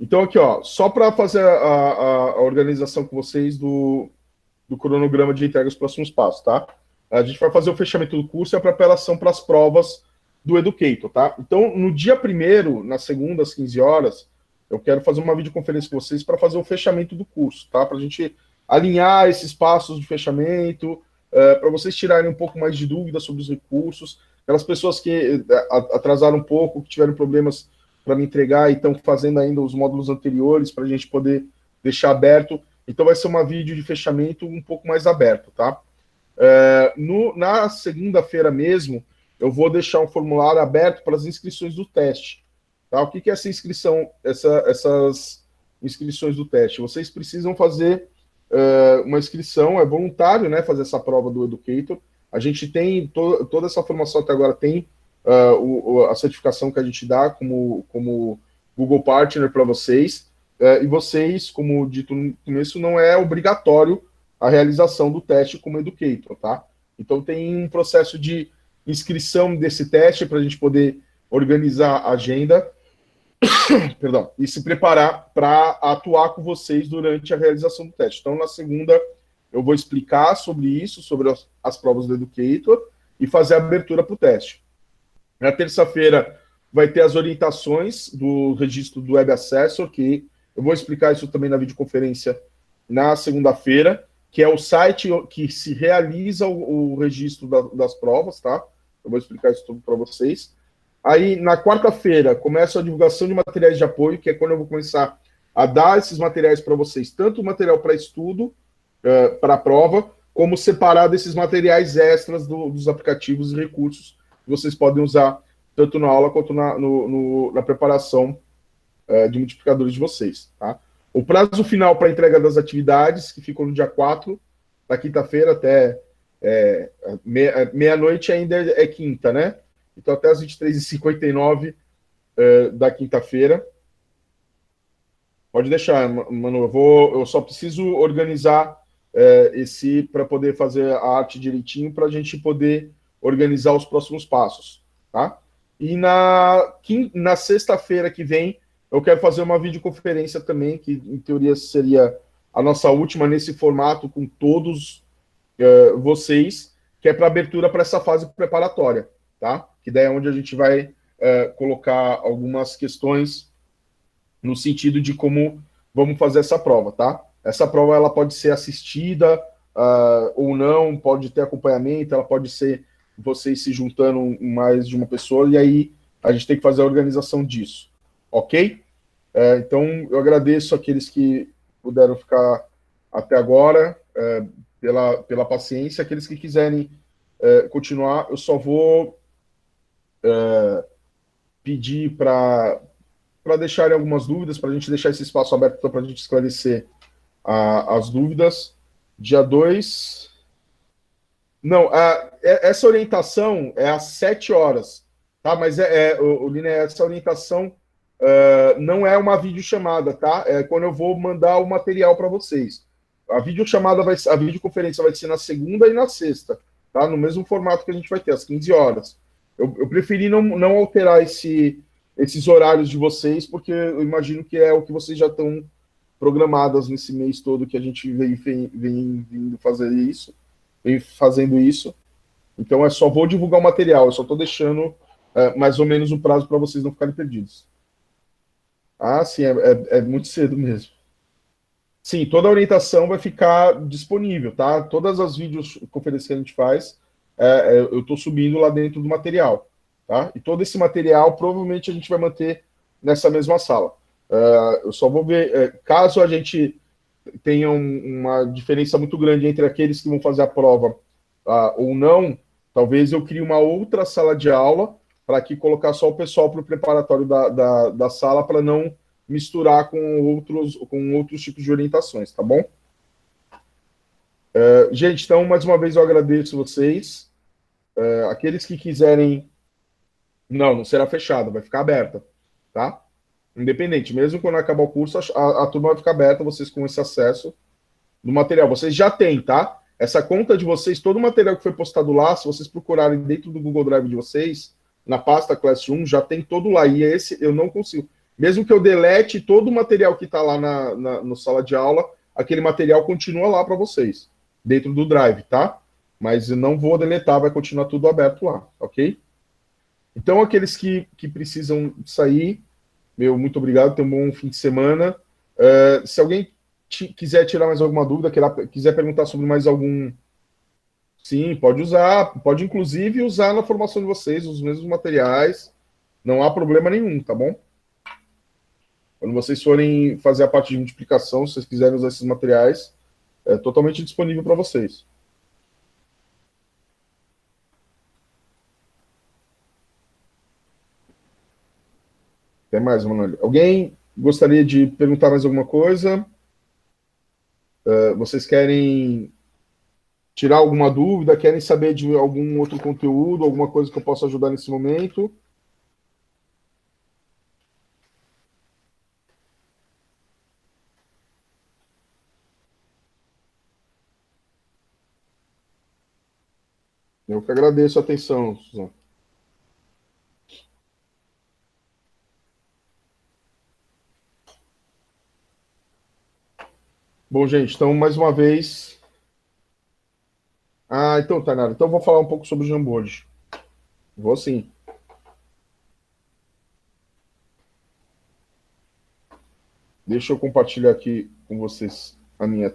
Então, aqui, ó, só para fazer a organização com vocês do cronograma de entrega dos próximos passos, tá? A gente vai fazer o fechamento do curso e a preparação para as provas do Educator, tá? Então, no dia 1º, na segunda, às 15 horas, eu quero fazer uma videoconferência com vocês para fazer o fechamento do curso, tá? Para a gente alinhar esses passos de fechamento, para vocês tirarem um pouco mais de dúvidas sobre os recursos, aquelas pessoas que atrasaram um pouco, que tiveram problemas para me entregar e estão fazendo ainda os módulos anteriores, para a gente poder deixar aberto. Então, vai ser uma vídeo de fechamento um pouco mais aberto, tá? Na segunda-feira mesmo, eu vou deixar um formulário aberto para as inscrições do teste. Tá? O que é essa inscrição, essas inscrições do teste? Vocês precisam fazer uma inscrição, é voluntário, né, fazer essa prova do Educator. A gente tem, toda essa formação até agora tem a certificação que a gente dá como Google Partner para vocês, e vocês, como dito no começo, não é obrigatório a realização do teste como Educator, tá? Então tem um processo de inscrição desse teste para a gente poder organizar a agenda, perdão, e se preparar para atuar com vocês durante a realização do teste. Então, na segunda, eu vou explicar sobre isso, sobre as provas do Educator, e fazer a abertura para o teste. Na terça-feira, vai ter as orientações do registro do Web Assessor, que eu vou explicar isso também na videoconferência na segunda-feira, que é o site que se realiza o registro das provas, tá? Eu vou explicar isso tudo para vocês. Aí, na quarta-feira, começa a divulgação de materiais de apoio, que é quando eu vou começar a dar esses materiais para vocês, tanto o material para estudo, para a prova, como separar desses materiais extras dos aplicativos e recursos que vocês podem usar tanto na aula quanto na preparação de multiplicadores de vocês, tá? O prazo final para entrega das atividades, que ficou no dia 4, da quinta-feira até meia-noite ainda é quinta, né? Então até as 23h59 da quinta-feira. Pode deixar, Manu, eu só preciso organizar para poder fazer a arte direitinho, para a gente poder organizar os próximos passos, tá? E na sexta-feira que vem, eu quero fazer uma videoconferência também, que em teoria seria a nossa última nesse formato, com todos vocês, que é para abertura para essa fase preparatória, tá? Que daí é onde a gente vai colocar algumas questões no sentido de como vamos fazer essa prova, tá? Essa prova ela pode ser assistida ou não, pode ter acompanhamento, ela pode ser vocês se juntando mais de uma pessoa, e aí a gente tem que fazer a organização disso, ok? Então, eu agradeço aqueles que puderam ficar até agora, pela paciência. Aqueles que quiserem continuar, eu só vou pedir para deixarem algumas dúvidas, para a gente deixar esse espaço aberto para a gente esclarecer as dúvidas. Dia 2... Não, essa orientação é às 7 horas, tá? Mas, Lina, essa orientação não é uma videochamada, tá? É quando eu vou mandar o material para vocês. A videoconferência vai ser na segunda e na sexta, tá? No mesmo formato que a gente vai ter, às 15 horas. Eu preferi não alterar esses horários de vocês, porque eu imagino que é o que vocês já estão programadas nesse mês todo que a gente vem vindo fazer isso, vem fazendo isso. Então, eu só vou divulgar o material, eu só estou deixando mais ou menos o prazo para vocês não ficarem perdidos. Ah, sim, é muito cedo mesmo. Sim, toda a orientação vai ficar disponível, tá? Todas as videoconferências que a gente faz, eu estou subindo lá dentro do material, tá? E todo esse material, provavelmente, a gente vai manter nessa mesma sala. Eu só vou ver, caso a gente tenha uma diferença muito grande entre aqueles que vão fazer a prova ou não, talvez eu crie uma outra sala de aula para aqui colocar só o pessoal para o preparatório da sala, para não misturar com outros tipos de orientações, tá bom? Gente, então, mais uma vez eu agradeço vocês. Aqueles que quiserem... Não será fechada, vai ficar aberta, tá? Independente, mesmo quando acabar o curso, a turma vai ficar aberta, vocês com esse acesso do material. Vocês já têm, tá? Essa conta de vocês, todo o material que foi postado lá, se vocês procurarem dentro do Google Drive de vocês, na pasta Classroom, já tem todo lá. E esse eu não consigo. Mesmo que eu delete todo o material que está lá no sala de aula, aquele material continua lá para vocês, dentro do Drive, tá? Mas eu não vou deletar, vai continuar tudo aberto lá, ok? Então, aqueles que precisam sair, muito obrigado, tenham um bom fim de semana. Se alguém quiser tirar mais alguma dúvida, quiser perguntar sobre mais algum... Sim, pode usar, pode inclusive usar na formação de vocês os mesmos materiais, não há problema nenhum, tá bom? Quando vocês forem fazer a parte de multiplicação, se vocês quiserem usar esses materiais, é totalmente disponível para vocês. Até mais, Manoel. Alguém gostaria de perguntar mais alguma coisa? Vocês querem tirar alguma dúvida? Querem saber de algum outro conteúdo, alguma coisa que eu possa ajudar nesse momento? Eu que agradeço a atenção, Suzana. Bom, gente, então, mais uma vez... então, Tainara, então eu vou falar um pouco sobre o Jamboard. Vou sim. Deixa eu compartilhar aqui com vocês a minha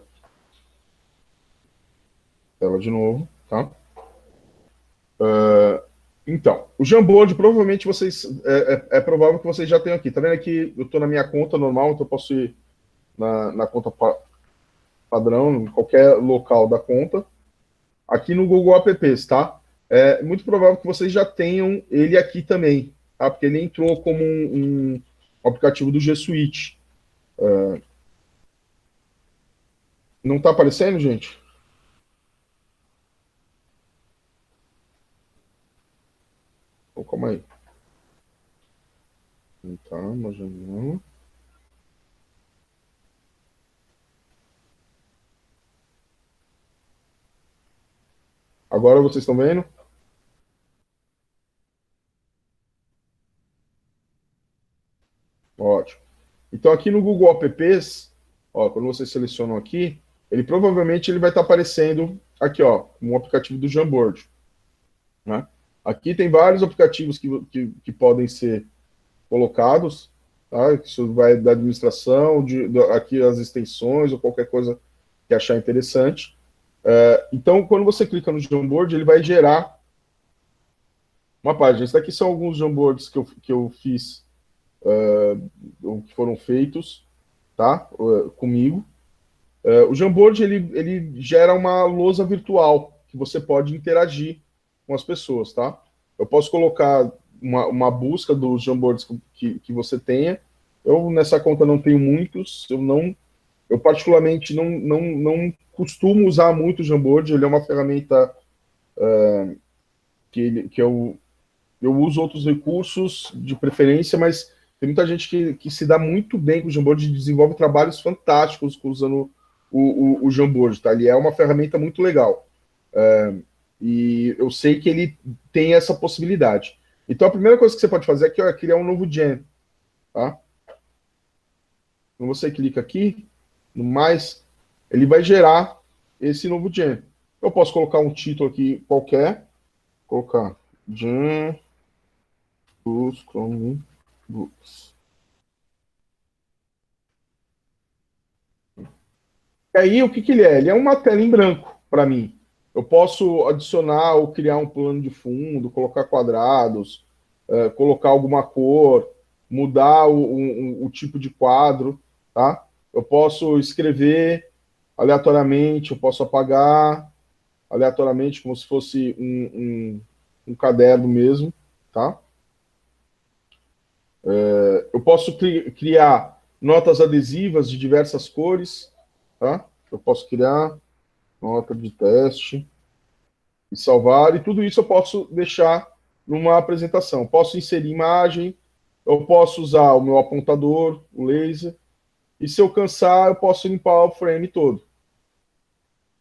tela de novo, tá? Então, o Jamboard, provavelmente vocês... É provável que vocês já tenham aqui. Tá vendo aqui? Eu estou na minha conta normal, então eu posso ir na conta padrão, em qualquer local da conta. Aqui no Google Apps, tá? É muito provável que vocês já tenham ele aqui também, tá? Porque ele entrou como um aplicativo do G Suite. Não está aparecendo, gente? Oh, calma aí. Não tá, mas não. Agora vocês estão vendo? Ótimo. Então, aqui no Google Apps, ó, quando vocês selecionam aqui, ele provavelmente vai estar aparecendo aqui, ó, um aplicativo do Jamboard, né? Aqui tem vários aplicativos que podem ser colocados, tá? Isso vai da administração, aqui as extensões ou qualquer coisa que achar interessante. Então, quando você clica no Jamboard, ele vai gerar uma página. Esses daqui são alguns Jamboards que eu fiz, que foram feitos, tá? Comigo. O Jamboard, ele gera uma lousa virtual, que você pode interagir com as pessoas, tá? Eu posso colocar uma busca dos Jamboards que você tenha. Eu, nessa conta, não tenho muitos. Eu particularmente, não costumo usar muito o Jamboard. Ele é uma ferramenta que eu uso outros recursos de preferência, mas tem muita gente que se dá muito bem com o Jamboard e desenvolve trabalhos fantásticos usando o Jamboard, tá? Ele é uma ferramenta muito legal. E eu sei que ele tem essa possibilidade. Então, a primeira coisa que você pode fazer aqui é criar um novo Jam, tá? Quando você clica aqui, no mais, ele vai gerar esse novo Jam. Eu posso colocar um título aqui qualquer, colocar Jam dos Chromebooks. E aí, o que ele é? Ele é uma tela em branco, para mim. Eu posso adicionar ou criar um plano de fundo, colocar quadrados, colocar alguma cor, mudar o tipo de quadro, tá? Eu posso escrever aleatoriamente, eu posso apagar aleatoriamente, como se fosse um caderno mesmo, tá? Eu posso criar notas adesivas de diversas cores, tá? Eu posso criar nota de teste e salvar, e tudo isso eu posso deixar numa apresentação. Posso inserir imagem, eu posso usar o meu apontador, o laser, e se eu cansar, eu posso limpar o frame todo.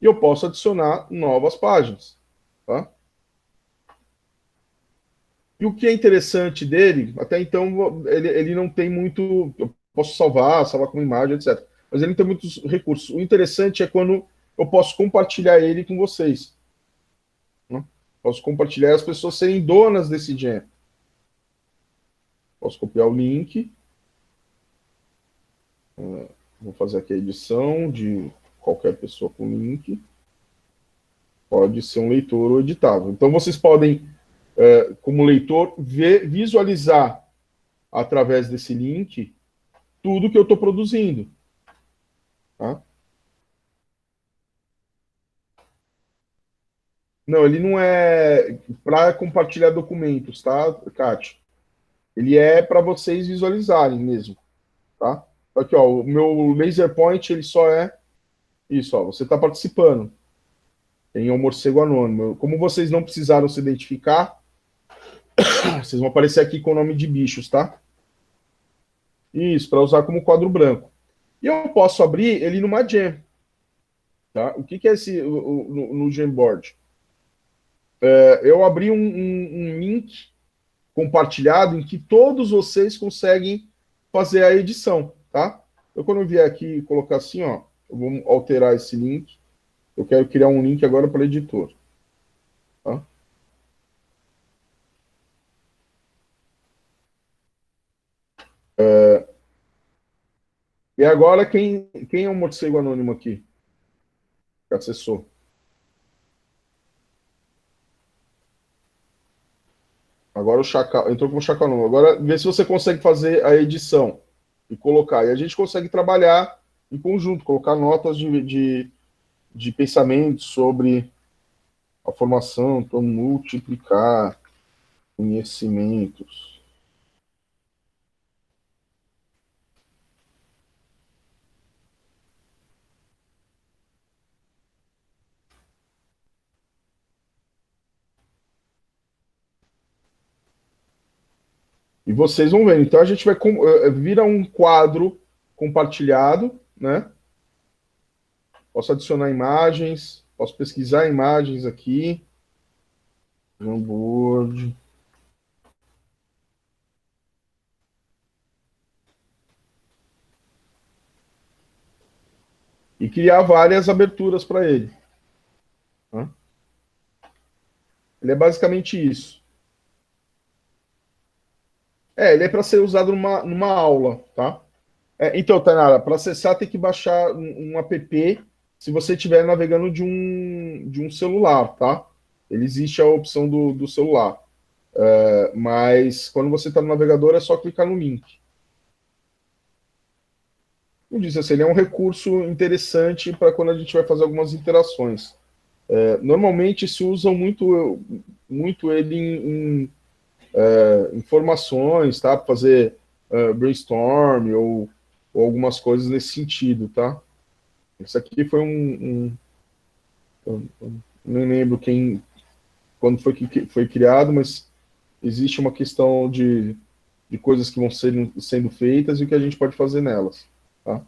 E eu posso adicionar novas páginas, tá? E o que é interessante dele, até então, ele não tem muito. Eu posso salvar como imagem, etc. Mas ele não tem muitos recursos. O interessante é quando eu posso compartilhar ele com vocês. Né? Posso compartilhar e as pessoas serem donas desse gem. Posso copiar o link. Vou fazer aqui a edição de qualquer pessoa com link. Pode ser um leitor ou editável. Então, vocês podem, como leitor, visualizar através desse link tudo que eu estou produzindo. Tá? Não, ele não é para compartilhar documentos, tá, Kátia? Ele é para vocês visualizarem mesmo, tá? Aqui, ó, o meu laser point, ele só é isso, ó, você está participando. Tem um morcego anônimo. Como vocês não precisaram se identificar, vocês vão aparecer aqui com o nome de bichos, tá? Isso, para usar como quadro branco. E eu posso abrir ele numa gem. Tá? O que é esse no Jamboard? Eu abri um link compartilhado em que todos vocês conseguem fazer a edição, tá? Então, quando eu vier aqui e colocar assim, ó, eu vou alterar esse link. Eu quero criar um link agora para editor. Tá? E agora, quem é o morcego anônimo aqui? Que acessou. Agora o Chacal entrou como Chacal novo. Agora vê se você consegue fazer a edição e colocar. E a gente consegue trabalhar em conjunto, colocar notas de pensamento sobre a formação, então multiplicar conhecimentos. E vocês vão ver. Então a gente vai vira um quadro compartilhado, né? Posso adicionar imagens, posso pesquisar imagens aqui. Jamboard. E criar várias aberturas para ele. Né? Ele é basicamente isso. Ele é para ser usado numa aula, tá? Então, Tainara, para acessar tem que baixar um app se você estiver navegando de um celular, tá? Ele existe a opção do celular. Mas quando você está no navegador é só clicar no link. Como disse, assim, ele é um recurso interessante para quando a gente vai fazer algumas interações. Normalmente se usam muito ele em informações, tá? Para fazer brainstorm ou algumas coisas nesse sentido, tá? Isso aqui foi eu não lembro quando foi que foi criado, mas existe uma questão de coisas que vão sendo feitas e o que a gente pode fazer nelas, tá?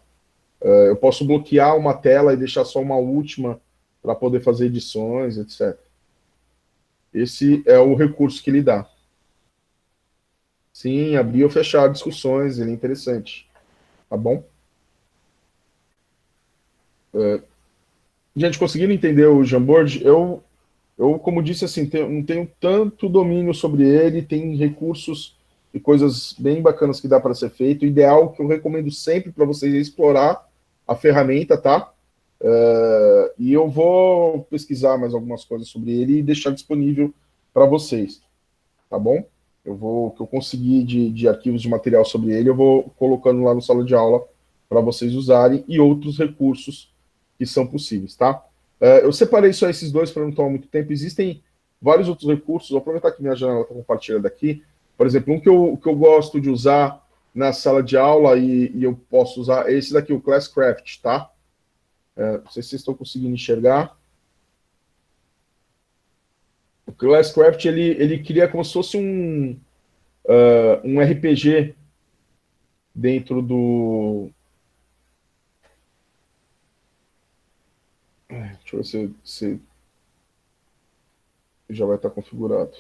Eu posso bloquear uma tela e deixar só uma última para poder fazer edições, etc. Esse é o recurso que ele dá. Sim, abrir ou fechar discussões, ele é interessante. Tá bom? Gente, conseguiram entender o Jamboard? Eu como disse, assim, não tenho tanto domínio sobre ele, tem recursos e coisas bem bacanas que dá para ser feito. O ideal, que eu recomendo sempre para vocês, é explorar a ferramenta, tá? E eu vou pesquisar mais algumas coisas sobre ele e deixar disponível para vocês, tá bom? O que eu conseguir de arquivos de material sobre ele, eu vou colocando lá no sala de aula para vocês usarem e outros recursos que são possíveis, tá? Eu separei só esses dois para não tomar muito tempo. Existem vários outros recursos. Vou aproveitar que minha janela está compartilhada aqui. Por exemplo, um que eu gosto de usar na sala de aula e eu posso usar esse daqui, o Classcraft, tá? Não sei se vocês estão conseguindo enxergar. O Classcraft, ele cria como se fosse um RPG dentro do... Deixa eu ver se já vai estar configurado.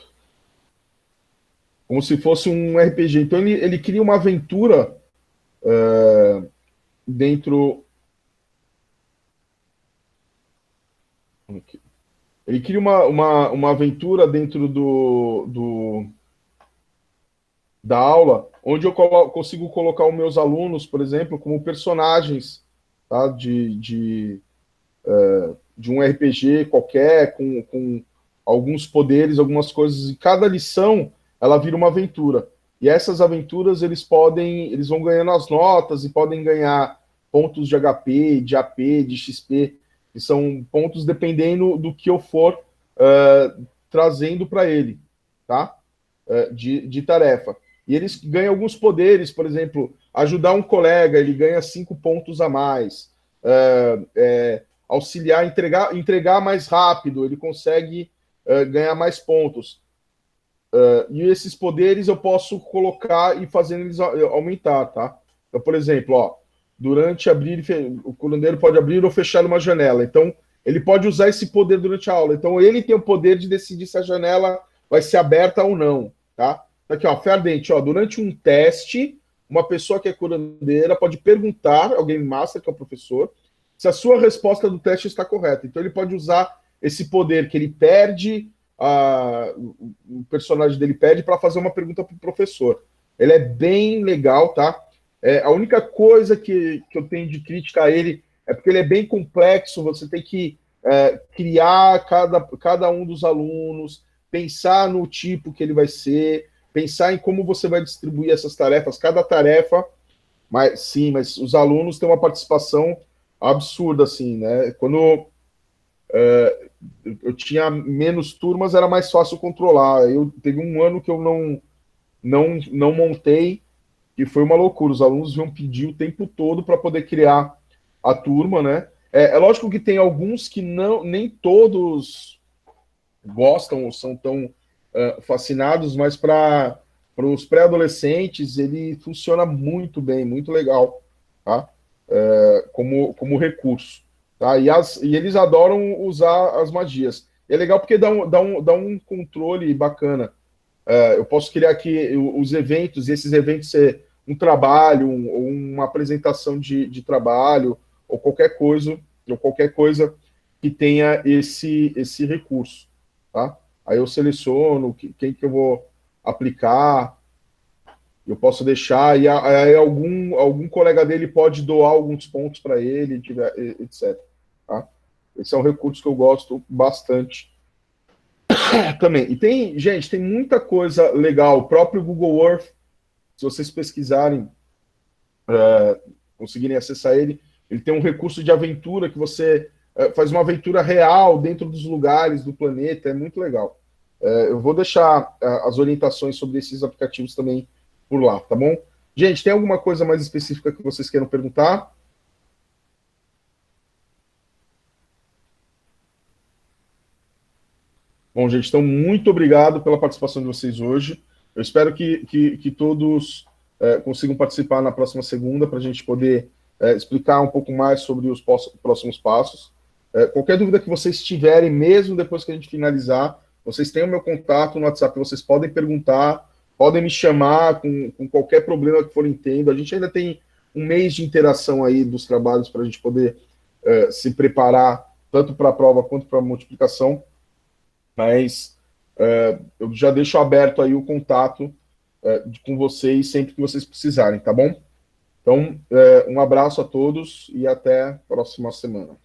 Como se fosse um RPG. Então, ele cria uma aventura dentro... Aqui. Ele cria uma aventura dentro da aula, onde eu consigo colocar os meus alunos, por exemplo, como personagens, tá? de um RPG qualquer, com alguns poderes, algumas coisas, e cada lição ela vira uma aventura. E essas aventuras eles vão ganhando as notas e podem ganhar pontos de HP, de AP, de XP, que são pontos dependendo do que eu for trazendo para ele, tá? De tarefa. E eles ganham alguns poderes, por exemplo, ajudar um colega, ele ganha 5 pontos a mais. Auxiliar, entregar mais rápido, ele consegue ganhar mais pontos. E esses poderes eu posso colocar e fazer eles aumentar, tá? Então, por exemplo, ó, durante o curandeiro pode abrir ou fechar uma janela. Então, ele pode usar esse poder durante a aula. Então, ele tem o poder de decidir se a janela vai ser aberta ou não, tá? Aqui, ó, fé ardente, ó, durante um teste, uma pessoa que é curandeira pode perguntar ao Game Master, que é o professor, se a sua resposta do teste está correta. Então, ele pode usar esse poder que ele perde, o personagem dele perde, para fazer uma pergunta para o professor. Ele é bem legal, tá? A única coisa que eu tenho de crítica a ele é porque ele é bem complexo, você tem que criar cada um dos alunos, pensar no tipo que ele vai ser, pensar em como você vai distribuir essas tarefas, cada tarefa, mas os alunos têm uma participação absurda, assim, né? Quando eu tinha menos turmas, era mais fácil controlar. Teve um ano que eu não montei, e foi uma loucura. Os alunos iam pedir o tempo todo para poder criar a turma, né? É lógico que tem alguns que nem todos gostam ou são tão fascinados, mas para os pré-adolescentes ele funciona muito bem, muito legal, tá? Como recurso, tá? E eles adoram usar as magias. É legal porque dá um controle bacana. Eu posso criar aqui os eventos, e esses eventos ser um trabalho, ou uma apresentação de trabalho, ou qualquer coisa que tenha esse recurso, tá? Aí eu seleciono quem que eu vou aplicar, eu posso deixar, e aí algum colega dele pode doar alguns pontos para ele, etc. Tá? Esse é um recurso que eu gosto bastante também. E tem muita coisa legal. O próprio Google Earth, se vocês pesquisarem, conseguirem acessar ele tem um recurso de aventura que você faz uma aventura real dentro dos lugares do planeta, é muito legal. Eu vou deixar as orientações sobre esses aplicativos também por lá, tá bom? Gente, tem alguma coisa mais específica que vocês queiram perguntar? Bom, gente, então, muito obrigado pela participação de vocês hoje. Eu espero que todos consigam participar na próxima segunda, para a gente poder explicar um pouco mais sobre os próximos passos. Qualquer dúvida que vocês tiverem, mesmo depois que a gente finalizar, vocês têm o meu contato no WhatsApp, vocês podem perguntar, podem me chamar com qualquer problema que forem tendo. A gente ainda tem um mês de interação aí dos trabalhos para a gente poder se preparar tanto para a prova quanto para a multiplicação. Mas eu já deixo aberto aí o contato com vocês sempre que vocês precisarem, tá bom? Então, um abraço a todos e até a próxima semana.